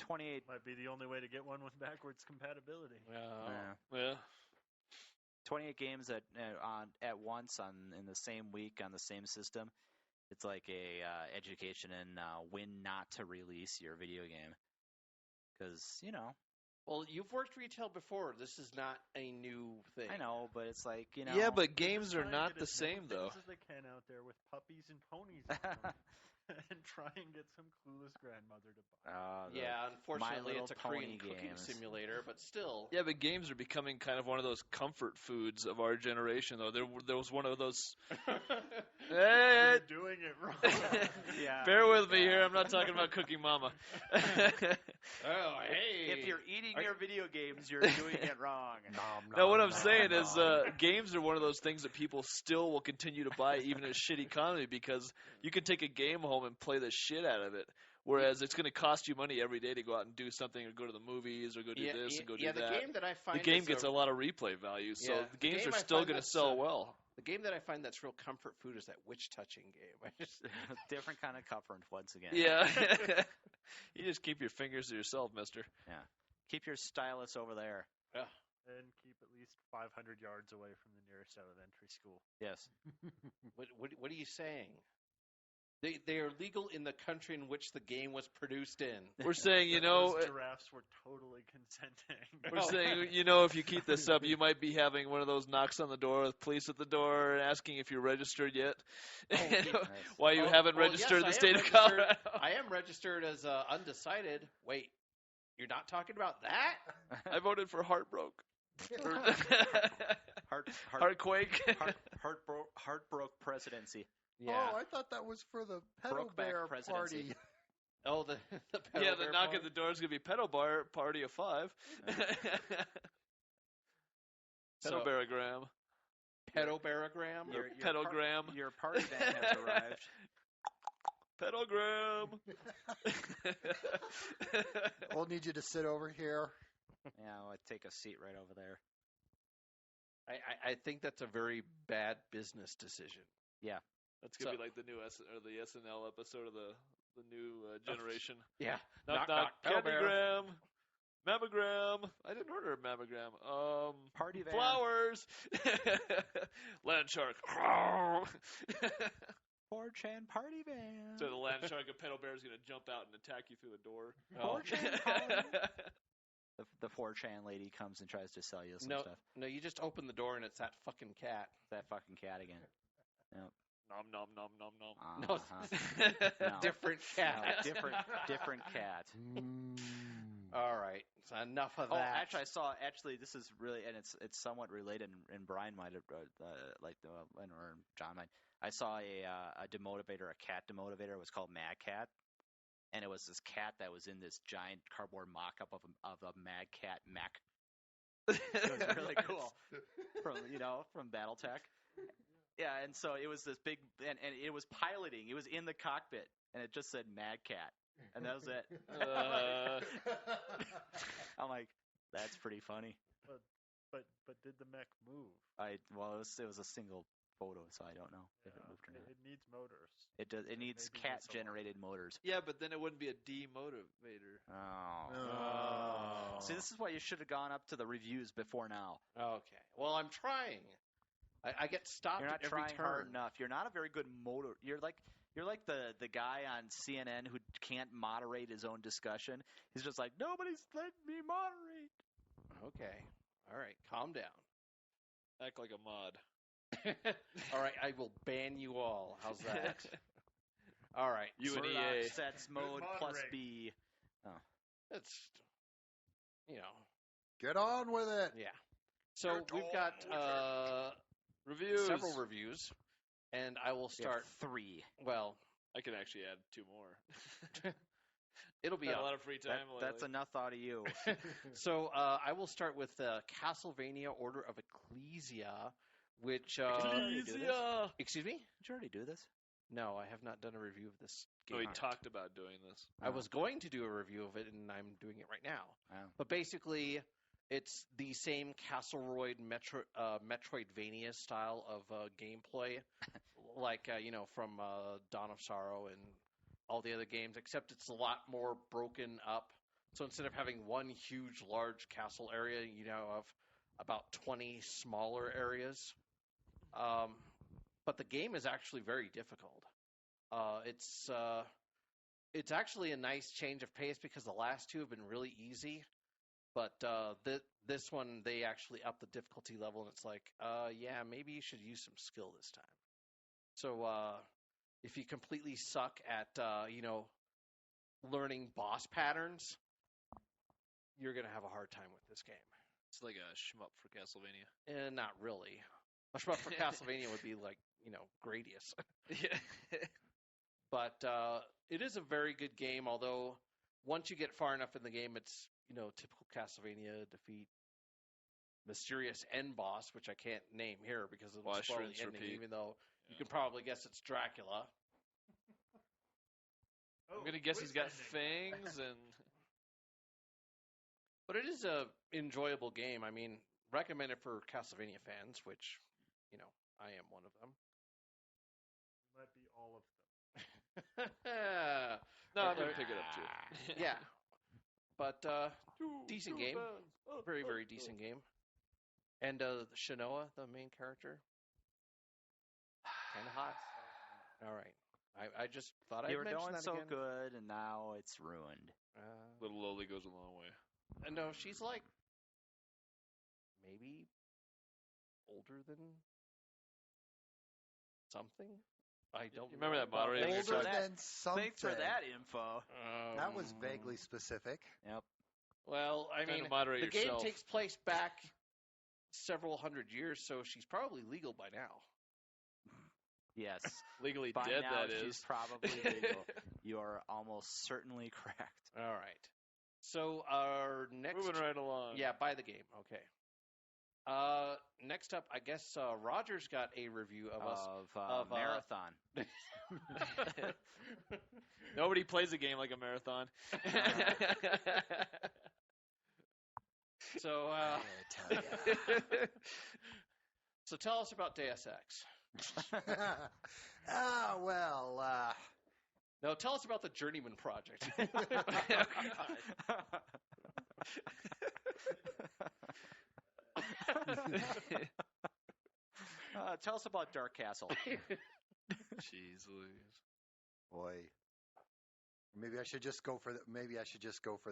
28. Might be the only way to get one with backwards compatibility. Yeah. 28 games at once in the same week on the same system. It's like a education in when not to release your video game. Because, Well, you've worked retail before. This is not a new thing. I know, but it's like, Yeah, but games Try are and not get the as many same, though. things as they can out there with puppies and ponies on them. And try and get some clueless grandmother to buy. Yeah, unfortunately, My it's a Little Korean Pony cooking games. simulator, but still. Yeah, but games are becoming kind of one of those comfort foods of our generation, though. There was one of those. You're doing it wrong. Yeah. Bear with me here. I'm not talking about Cooking Mama. Oh, hey. If you're eating your video games, you're doing it wrong. No, what I'm saying is games are one of those things that people still will continue to buy even in a shit economy because you can take a game home and play the shit out of it. Whereas it's going to cost you money every day to go out and do something or go to the movies or go do this and go do that. The game that I find the game gets a lot of replay value, so Yeah, the games game are I still find going to that's, sell well. The game that I find that's real comfort food is that witch touching game. I just Different kind of comfort once again. Yeah. You just keep your fingers to yourself, mister. Yeah. Keep your stylus over there. And keep at least 500 yards away from the nearest elementary school. Yes. what are you saying? They are legal in the country in which the game was produced in. We're saying, Those giraffes were totally consenting. we're saying, if you keep this up, you might be having one of those knocks on the door with police at the door and asking if you're registered yet. Why you haven't registered in the state of Colorado. I am registered as undecided. Wait, you're not talking about that? I voted for Heartbroke. HeartQuake. Heartbroke presidency. Yeah. Oh, I thought that was for the pedal Brokeback bear presidency. party. Oh, the pedal Yeah, the bear knock part? at the door is going to be pedal bar party of 5. Pedal barogram. Pedobarogram? Pedogram. Your party van has arrived. Pedogram. We'll need you to sit over here. I'd take a seat right over there. I think that's a very bad business decision. Yeah. That's gonna So- be like the new the SNL episode of the new generation. Yeah. Knock, knock, knock. Pedal bear. Candygram, mammogram. I didn't order a mammogram. Party van. Flowers. Land shark. 4chan party van. So the land shark and pedal bear is gonna jump out and attack you through the door. Oh. 4chan party. The 4chan lady comes and tries to sell you some stuff. No, you just open the door and it's that fucking cat. That fucking cat again. Yep. Nom nom nom nom nom. No, No. different cat. No, different cat. All right, so enough of Oh, that. actually, this is really, and it's somewhat related, and Brian might have, or John might. I saw a demotivator, a cat demotivator. It was called Mad Cat, and it was this cat that was in this giant cardboard mock-up of a Mad Cat mech. It was really cool from BattleTech. Yeah, and so it was this big, and it was piloting. It was in the cockpit, and it just said Mad Cat, and that was it. I'm like, that's pretty funny. But did the mech move? It was a single photo, so I don't know if it moved or not. It needs motors. It does. It needs maybe it's cat-generated motors. Yeah, but then it wouldn't be a demotivator. Oh. See, this is why you should have gone up to the reviews before now. Okay. Well, I'm trying. I get stopped You're not at every trying turn. hard enough. You're not a very good motor. You're like the guy on CNN who can't moderate his own discussion. He's just like, nobody's letting me moderate. Okay. All right. Calm down. Act like a mod. All right. I will ban you all. How's that? All right. You and Murdock EA. sets mode plus moderate. B. It's, Get on with it. yeah. So we've got Reviews. several reviews, and I will We have start. 3. Well, I can actually add 2 more. it'll be Had a up. lot of free time. That's lately. enough out of you. So I will start with Castlevania Order of Ecclesia, which Ecclesia. excuse me? Did you already do this? No, I have not done a review of this No, game. we talked about doing this. I was going to do a review of it, and I'm doing it right now. Oh. But basically, it's the same Castleroid Metroidvania style of gameplay, like from Dawn of Sorrow and all the other games, except it's a lot more broken up. So instead of having one huge, large castle area, you now have about 20 smaller areas. But the game is actually very difficult. It's actually a nice change of pace because the last 2 have been really easy. But this one, they actually up the difficulty level, and it's like, yeah, maybe you should use some skill this time. So if you completely suck at, learning boss patterns, you're going to have a hard time with this game. It's like a shmup for Castlevania. Not really. A shmup for Castlevania would be like, Gradius. Yeah. But it is a very good game, although once you get far enough in the game, it's, typical Castlevania, defeat mysterious end boss, which I can't name here because it'll Wash, spoil rinse, the ending, repeat. even though you Yeah. can probably guess it's Dracula. I'm gonna guess he's got fangs and. But it is a enjoyable game. I mean, recommend it for Castlevania fans, which, I am one of them. Might be all of them. No, I'm gonna pick it up too. Yeah. But decent game. Very, very decent game. And Shanoa, the main character, kind of hot. All right. I just thought I'd You were mention doing that so again. good, and now it's ruined. Little lowly goes a long way. No, she's like maybe older than something. I don't remember that about moderator that. you're Older talking- than something. Thanks for that info. That was vaguely specific. Yep. Well, I Trying to mean, moderate the yourself. game takes place back several hundred years, so she's probably legal by now. Yes. Legally By dead, now, that she's is. probably legal. You are almost certainly correct. All right. So our next, Moving right along. yeah, buy the game. Okay. Next up, I guess Roger's got a review of us. of, Marathon. Nobody plays a game like a marathon. So, I tell ya. so tell us about Deus Ex. Well, No, tell us about the Journeyman Project. Tell us about Dark Castle. Jeez Louise. boy. Maybe I should just go for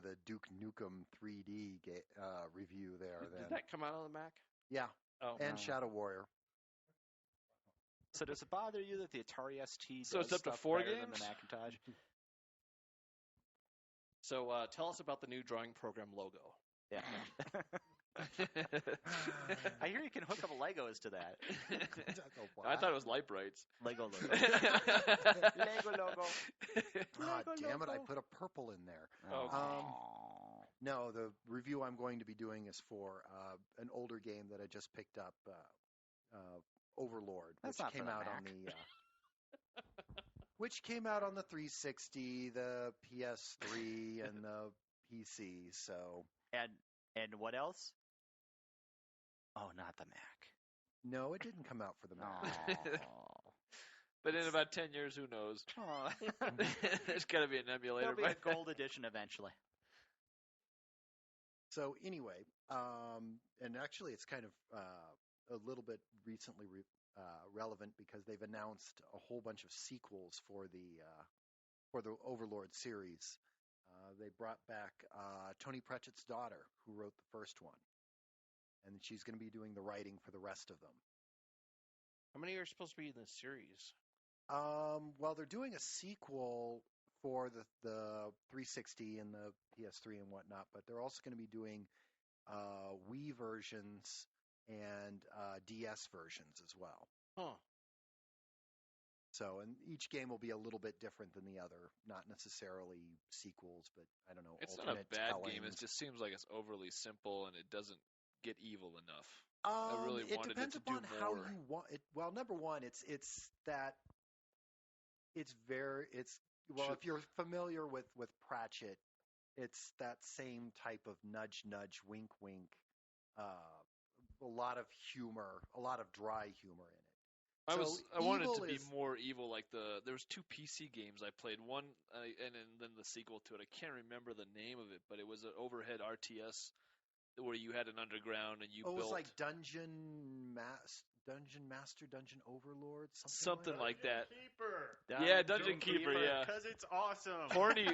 the Duke Nukem 3D review there. Then Did that come out on the Mac? yeah, Oh, and Shadow Warrior. So does it bother you that the Atari ST So does it's up to stuff 4 better than games? the Macintosh? So tell us about the new drawing program logo. Yeah. I hear you can hook up Legos to that. I thought it was light brights. Lego logo. Lego logo. Ah, Lego damn it! I logo. put a purple in there. Oh. No, the review I'm going to be doing is for an older game that I just picked up, Overlord, That's which not for came the out Mac. on which came out on the 360, the PS3, and the PC. So And what else? Oh, not the Mac. no, it didn't come out for the Mac. Oh. But in about 10 years, who knows? Oh. There's got to be an emulator. There'll be a gold edition eventually. So anyway, and actually, it's kind of a little bit recently relevant because they've announced a whole bunch of sequels for the Overlord series. They brought back Tony Pratchett's daughter, who wrote the first one, and she's going to be doing the writing for the rest of them. How many are supposed to be in this series? Well, they're doing a sequel for the 360 and the PS3 and whatnot, but they're also going to be doing Wii versions and DS versions as well. Huh. So, and each game will be a little bit different than the other, not necessarily sequels, but I don't know. It's not a alternate bad tellings. game. It just seems like it's overly simple and it doesn't get evil enough. I really it wanted depends it to upon do how more. you want it. Well, number one, it's well, if you're familiar with Pratchett, it's that same type of nudge, wink, wink. A lot of humor, a lot of dry humor in it. I wanted it evil to be is- more evil. Like there was 2 PC games I played. One and then the sequel to it. I can't remember the name of it, but it was an overhead RTS where you had an underground and you it was built like Dungeon Master, Dungeon Overlord, something like that. Keeper. Yeah, Dungeon Keeper. Yeah. Because it's awesome. Horny,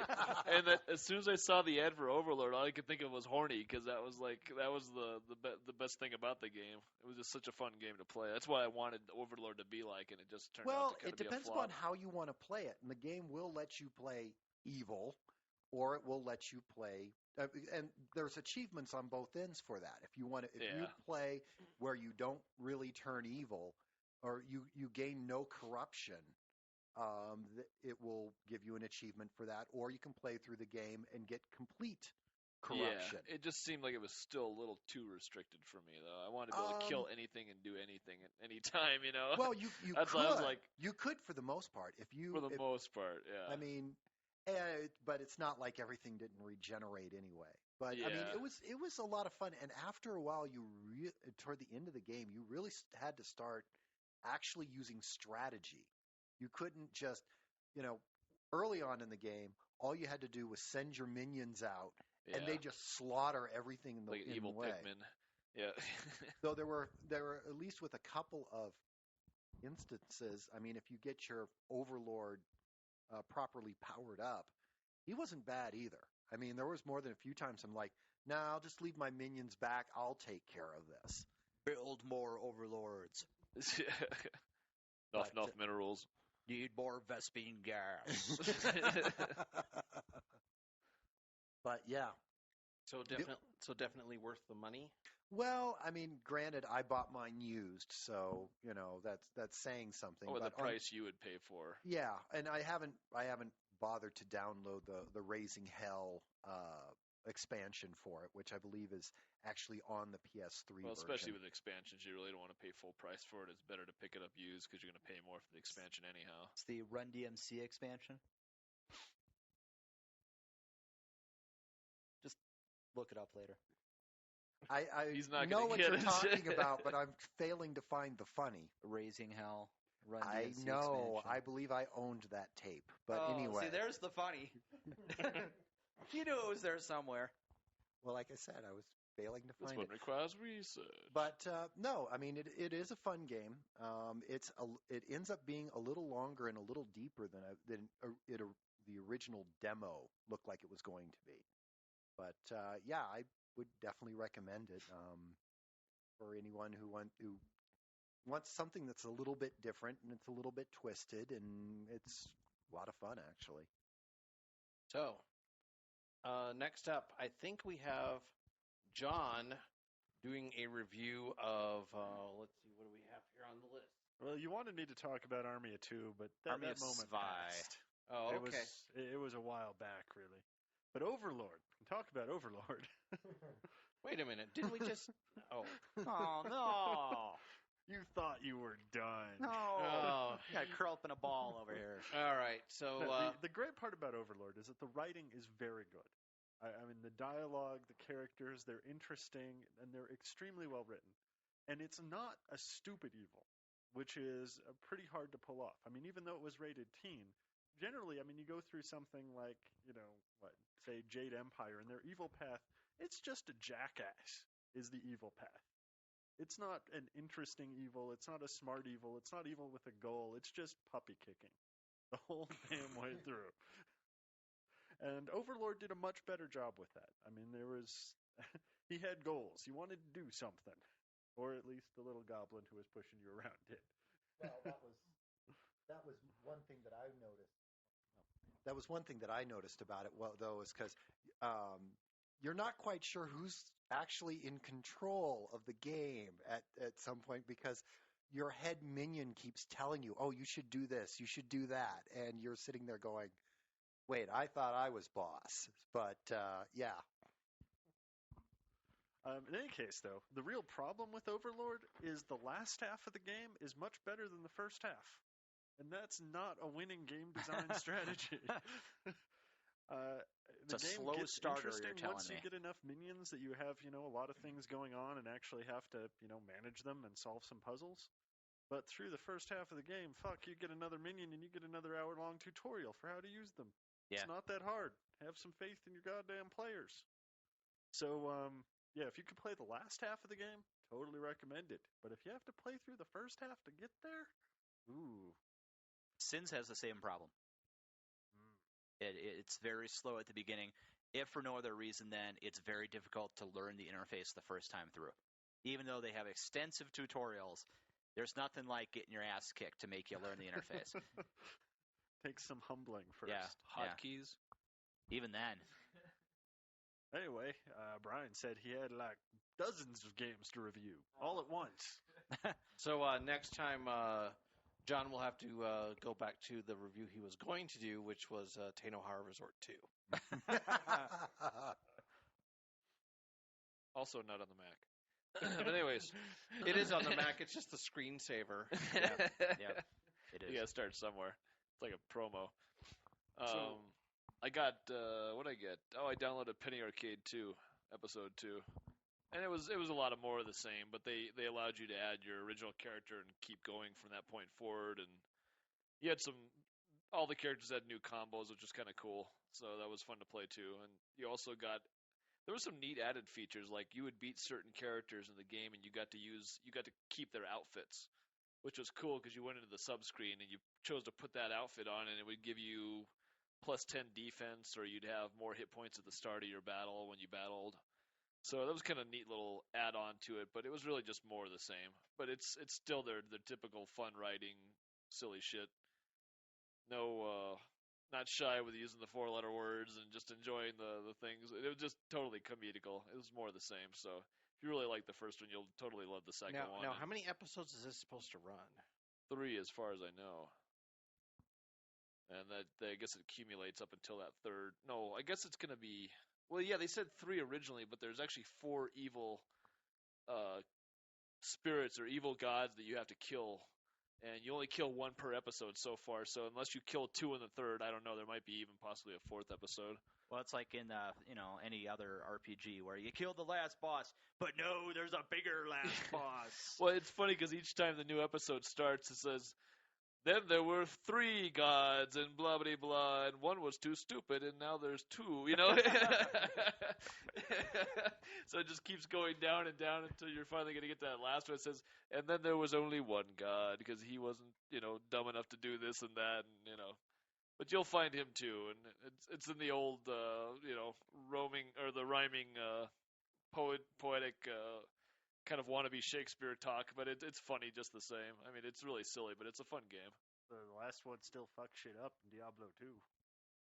and as soon as I saw the ad for Overlord, all I could think of was horny because that was the best thing about the game. It was just such a fun game to play. That's what I wanted Overlord to be like, and it just turned out Well, to kind it of be a depends flop. upon how you want to play it, and the game will let you play evil, or it will let you play. And there's achievements on both ends for that. If you Yeah. play where you don't really turn evil, or you gain no corruption, it will give you an achievement for that. Or you can play through the game and get complete corruption. Yeah, it just seemed like it was still a little too restricted for me, though. I wanted to be able to kill anything and do anything at any time, you know. Well, you That's could. why I was like, You could for the most part. for the most part, yeah. I mean, but it's not like everything didn't regenerate anyway. But I mean, Yeah. it was a lot of fun. And after a while, toward the end of the game, you really had to start actually using strategy. You couldn't just, early on in the game, all you had to do was send your minions out, and they just slaughter everything in the like in evil the way. Pikmin. Yeah. Though there were at least with a couple of instances. I mean, if you get your Overlord properly powered up, he wasn't bad either. I mean, there was more than a few times I'm like, nah, I'll just leave my minions back. I'll take care of this. Build more Overlords. Enough minerals. Need more Vespine gas. But yeah. So definitely worth the money. Well, I mean, granted, I bought mine used, so that's saying something. What but the price you would pay for? Yeah, and I haven't bothered to download the Raising Hell expansion for it, which I believe is actually on the PS3 Well, especially version. with expansions, you really don't want to pay full price for it. It's better to pick it up used because you're going to pay more for the expansion anyhow. It's the Run DMC expansion. Just look it up later. I He's not know gonna what get you're it. talking about, but I'm failing to find the funny. Raising Hell. Run I DMC know. expansion. I believe I owned that tape. But Oh, anyway. see, there's the funny. You knew it was there somewhere. Well, like I said, I was failing to This find one it. requires research. But no, I mean it is a fun game. It ends up being a little longer and a little deeper than the original demo looked like it was going to be. But yeah, I would definitely recommend it for anyone who wants something that's a little bit different and it's a little bit twisted and it's a lot of fun actually. So, next up, I think we have John doing a review of, let's see, what do we have here on the list? Well, you wanted me to talk about Army of Two, but Army that of moment Svi. passed. Oh, okay. It was a while back, really. But Overlord. Talk about Overlord. Wait a minute. Didn't we just... Oh. Oh, no. You thought you were done. No. Oh. Got curl up in a ball over here. All right. So, No, the great part about Overlord is that the writing is very good. I mean, the dialogue, the characters, they're interesting, and they're extremely well written. And it's not a stupid evil, which is pretty hard to pull off. I mean, even though it was rated teen, generally, I mean, you go through something like, say Jade Empire, and their evil path, it's just a jackass is the evil path. It's not an interesting evil. It's not a smart evil. It's not evil with a goal. It's just puppy kicking the whole damn way through. And Overlord did a much better job with that. I mean, he had goals. He wanted to do something. Or at least the little goblin who was pushing you around did. Well, that was one thing that I noticed. That was one thing that I noticed about it, though, is because you're not quite sure who's actually in control of the game at some point because your head minion keeps telling you, oh, you should do this, you should do that. And you're sitting there going, wait, I thought I was boss. But, yeah. In any case, though, the real problem with Overlord is the last half of the game is much better than the first half. And that's not a winning game design strategy. It's a slow gets starter, interesting you're telling once me. you get enough minions that you have, a lot of things going on and actually have to, manage them and solve some puzzles. But through the first half of the game, you get another minion and you get another hour-long tutorial for how to use them. Yeah. It's not that hard. Have some faith in your goddamn players. So, yeah, if you could play the last half of the game, totally recommend it. But if you have to play through the first half to get there, ooh. Sins has the same problem. It's very slow at the beginning. If for no other reason, then it's very difficult to learn the interface the first time through. Even though they have extensive tutorials, there's nothing like getting your ass kicked to make you learn the interface. Takes some humbling first. Yeah. Hotkeys. Even then. Anyway, Brian said he had like dozens of games to review all at once. So next time, John will have to go back to the review he was going to do, which was Tenno Horror Resort 2. Also not on the Mac. But anyways, It is on the Mac. It's just the screensaver. Yep. It is. you gotta start somewhere. It's like a promo. So- I got what I get? Oh, I downloaded Penny Arcade 2, episode 2, and it was a lot of more of the same. But they allowed you to add your original character and keep going from that point forward. And you had all the characters had new combos, which was kind of cool. So that was fun to play too. And you also there were some neat added features, like you would beat certain characters in the game, and you got to keep their outfits, which was cool because you went into the sub screen and you chose to put that outfit on, and it would give you plus 10 defense, or you'd have more hit points at the start of your battle when you battled. So that was kind of a neat little add-on to it, but it was really just more of the same. But it's still their typical fun writing, silly shit. No, not shy with using the 4-letter words and just enjoying the things. It was just totally comedical. It was more of the same. So if you really like the first one, you'll totally love the second one. Now, how many episodes is this supposed to run? 3, as far as I know. And I guess it accumulates up until that third. No, I guess it's going to be... Well, yeah, they said 3 originally, but there's actually 4 evil spirits or evil gods that you have to kill. and you only kill one per episode so far. So unless you kill two in the third, I don't know. There might be even possibly a fourth episode. Well, it's like in any other RPG where you kill the last boss, but no, there's a bigger last boss. Well, it's funny because each time the new episode starts, it says, then there were 3 gods and blah, blah, blah, and one was too stupid, and now there's 2, you know? So it just keeps going down and down until you're finally going to get to that last one. It says, and then there was only one god because he wasn't, dumb enough to do this and that, and, But you'll find him too, and it's in the old, roaming, or the rhyming poetic kind of wannabe Shakespeare talk, but it's funny just the same. I mean, it's really silly, but it's a fun game. The last one still fucks shit up in Diablo 2.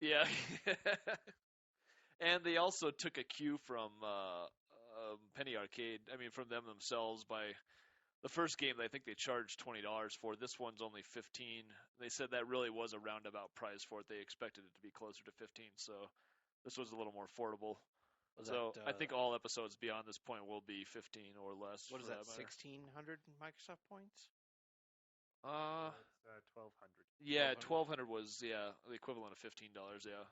Yeah. And they also took a cue from Penny Arcade. I mean, from them themselves by the first game. I think they charged $20 for. This one's only $15. They said that really was a roundabout price for it. They expected it to be closer to $15, so this was a little more affordable. I think all episodes beyond this point will be 15 or less. What is that? 1,600 Microsoft points? It's 1,200. Yeah, 1,200 was the equivalent of $15. Yeah,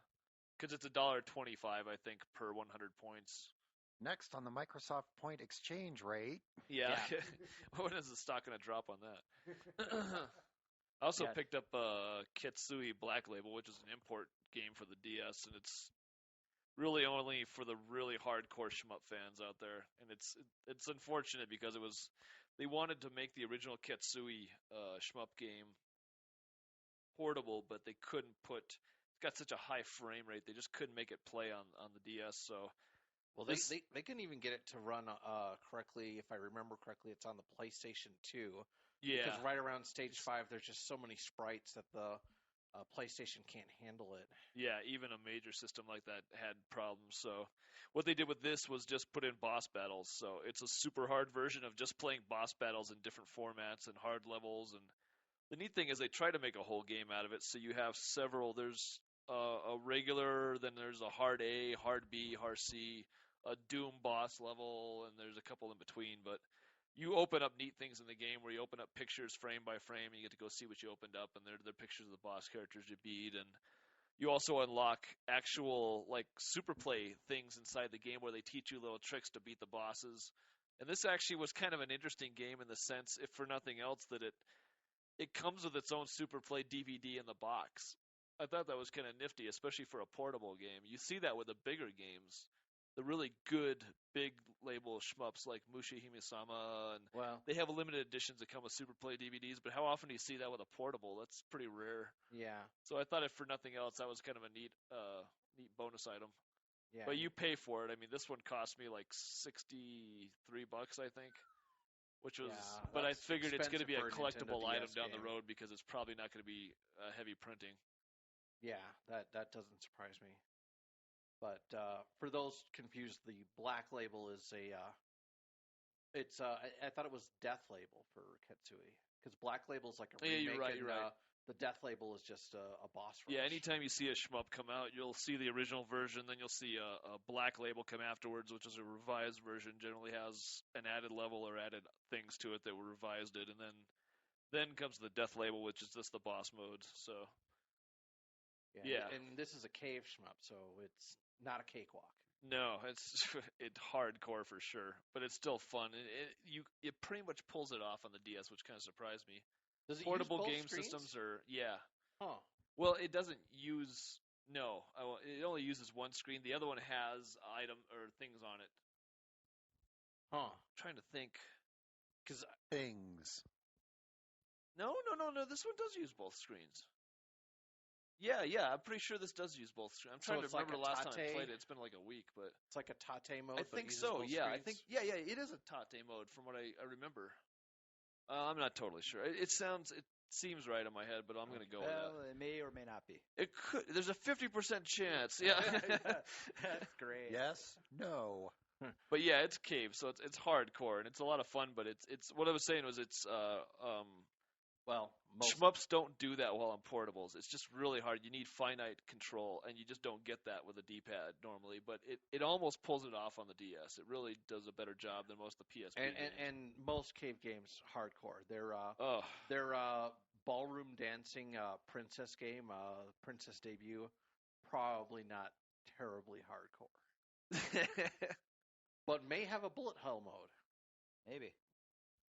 because it's $1.25 I think per 100 points. Next on the Microsoft Point Exchange rate. Yeah. When is the stock going to drop on that? I also picked up KETSUI Black Label, which is an import game for the DS, and it's really only for the really hardcore shmup fans out there. And it's unfortunate because they wanted to make the original KETSUI shmup game portable, but they couldn't it's got such a high frame rate, they just couldn't make it play on the DS, so... Well, they couldn't even get it to run correctly. If I remember correctly, it's on the PlayStation 2. Yeah. Because right around Stage 5, there's just so many sprites that the PlayStation can't handle it. Yeah, even a major system like that had problems. So what they did with this was just put in boss battles. So it's a super hard version of just playing boss battles in different formats and hard levels. And the neat thing is they try to make a whole game out of it. So you have several. There's a regular, then there's a hard A, hard B, hard C, a Doom boss level, and there's a couple in between. But you open up neat things in the game where you open up pictures frame by frame, and you get to go see what you opened up, and they're pictures of the boss characters you beat. And you also unlock actual, like, super play things inside the game where they teach you little tricks to beat the bosses. And this actually was kind of an interesting game in the sense, if for nothing else, that it comes with its own super play DVD in the box. I thought that was kind of nifty, especially for a portable game. You see that with the bigger games. The really good big label shmups like Mushi Hime-sama, and they have limited editions that come with Super Play DVDs, but how often do you see that with a portable? That's pretty rare. Yeah. So I thought if for nothing else, that was kind of a neat bonus item. Yeah. But you pay for it. I mean, this one cost me like $63, I think, which was, but I figured it's going to be a collectible item down the road because it's probably not going to be heavy printing. Yeah, that doesn't surprise me. But for those confused, the Black Label is I thought it was Death Label for KETSUI, because Black Label is like a remake. Yeah, you're right. The Death Label is just a boss rush. Yeah, anytime you see a shmup come out, you'll see the original version, then you'll see a Black Label come afterwards, which is a revised version. Generally has an added level or added things to it that were revised it, and then comes the Death Label, which is just the boss mode. So. Yeah. And this is a cave shmup, so it's not a cakewalk. No, it's hardcore for sure, but it's still fun. It pretty much pulls it off on the DS, which kind of surprised me. Does it Portable use both game screens? systems are Huh. Well, it doesn't use it only uses one screen. The other one has item or things on it. Huh. I'm trying to think. Things. No. This one does use both screens. Yeah, I'm pretty sure this does use both screens. I'm trying to remember the last time I played it. It's been like a week, but it's like a tate mode. I think so. Yeah, I think it is a tate mode from what I remember. I'm not totally sure. It seems right in my head, but I'm going to go with that. Well, it may or may not be. It could. There's a 50% chance. Yeah. That's great. Yes. No. But yeah, it's cave, so it's hardcore and it's a lot of fun. But it's what I was saying was it's Well, shmups don't do that well on portables. It's just really hard. You need finite control, and you just don't get that with a D-pad normally. But it almost pulls it off on the DS. It really does a better job than most of the PSP games. And most cave games, hardcore. Their ballroom dancing princess game, princess debut, probably not terribly hardcore. But may have a bullet hell mode. Maybe.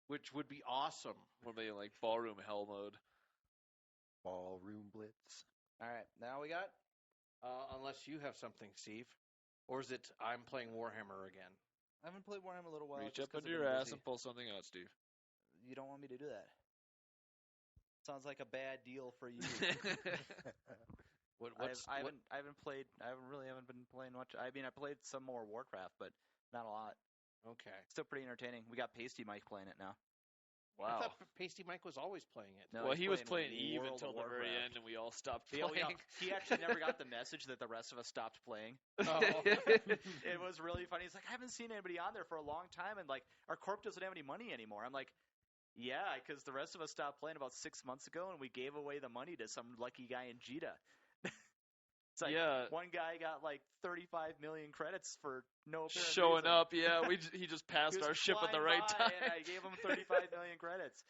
Which would be awesome. Or maybe like ballroom hell mode. Ballroom blitz. All right, now we got. Unless you have something, Steve, or is it I'm playing Warhammer again? I haven't played Warhammer a little while. Reach up under your ass and pull something out, Steve. You don't want me to do that. Sounds like a bad deal for you. I haven't been playing much. I mean, I played some more Warcraft, but not a lot. Okay. Still pretty entertaining. We got Pasty Mike playing it now. Wow. I thought Pasty Mike was always playing it. No, well, he was playing Eve until the very end, and we all stopped playing. He actually never got the message that the rest of us stopped playing. Oh. It was really funny. He's like, I haven't seen anybody on there for a long time, and like our corp doesn't have any money anymore. I'm like, yeah, because the rest of us stopped playing about 6 months ago, and we gave away the money to some lucky guy in Jita. It's like one guy got like 35 million credits for no apparent showing reason. up. Yeah, he just passed our ship at the right time. And I gave him 35 million credits.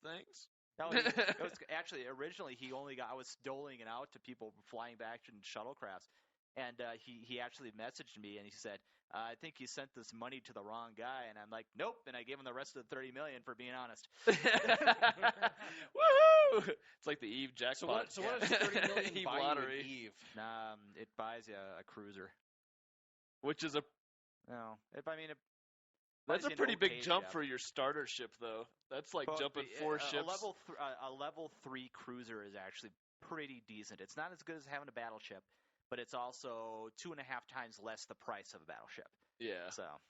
Thanks. No, it was actually originally I was doling it out to people flying back in shuttlecrafts, and he actually messaged me and he said, I think you sent this money to the wrong guy, and I'm like, nope, and I gave him the rest of the 30 million for being honest. Woohoo! It's like the Eve jackpot. So what does 30 million Eve buy lottery? you Eve? It buys you a cruiser. Which is that's a pretty big jump for your starter ship, though. That's like jumping 4 ships. A level 3 cruiser is actually pretty decent. It's not as good as having a battleship, but it's also 2.5 times less the price of a battleship. Yeah. So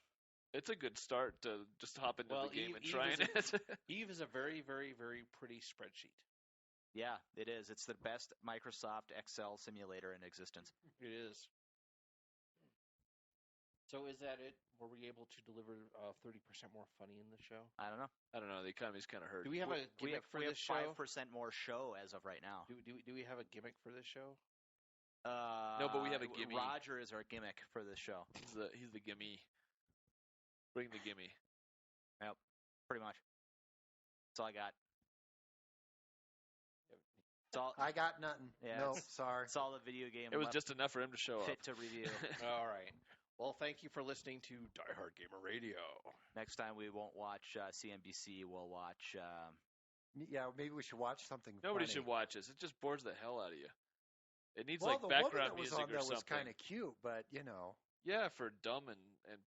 it's a good start to just hop into the game and try it. Eve is a very, very, very pretty spreadsheet. Yeah, it is. It's the best Microsoft Excel simulator in existence. It is. So is that it? Were we able to deliver 30% more funny in the show? I don't know. The economy's kind of hurt. Do we have a gimmick for this show? We have 5% more show as of right now. Do we have a gimmick for this show? No, but we have a gimme. Roger is our gimmick for this show. He's the gimme. Bring the gimme. Yep, pretty much. That's all I got. I got nothing. Yeah, no, sorry. It's all the video game. It was just enough for him to show fit up. to review. All right. Well, thank you for listening to Diehard Gamer Radio. Next time we won't watch CNBC. We'll watch. Yeah, maybe we should watch something. Nobody funny. should watch this. It just bores the hell out of you. It needs the background woman that was music on there or something. was kind of cute, but you know. Yeah, for dumb and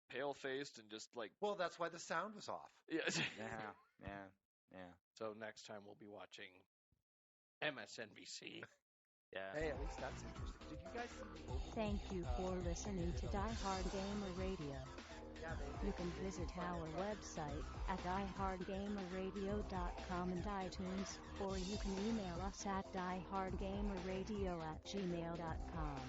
pale faced and just like. Well, that's why the sound was off. Yeah. Yeah. So next time we'll be watching MSNBC. Yeah. Hey, at least that's interesting. Did you guys? Thank you for listening to Diehard Gamer Radio. You can visit our website at diehardgamerradio.com and iTunes, or you can email us at diehardgamerradio@gmail.com.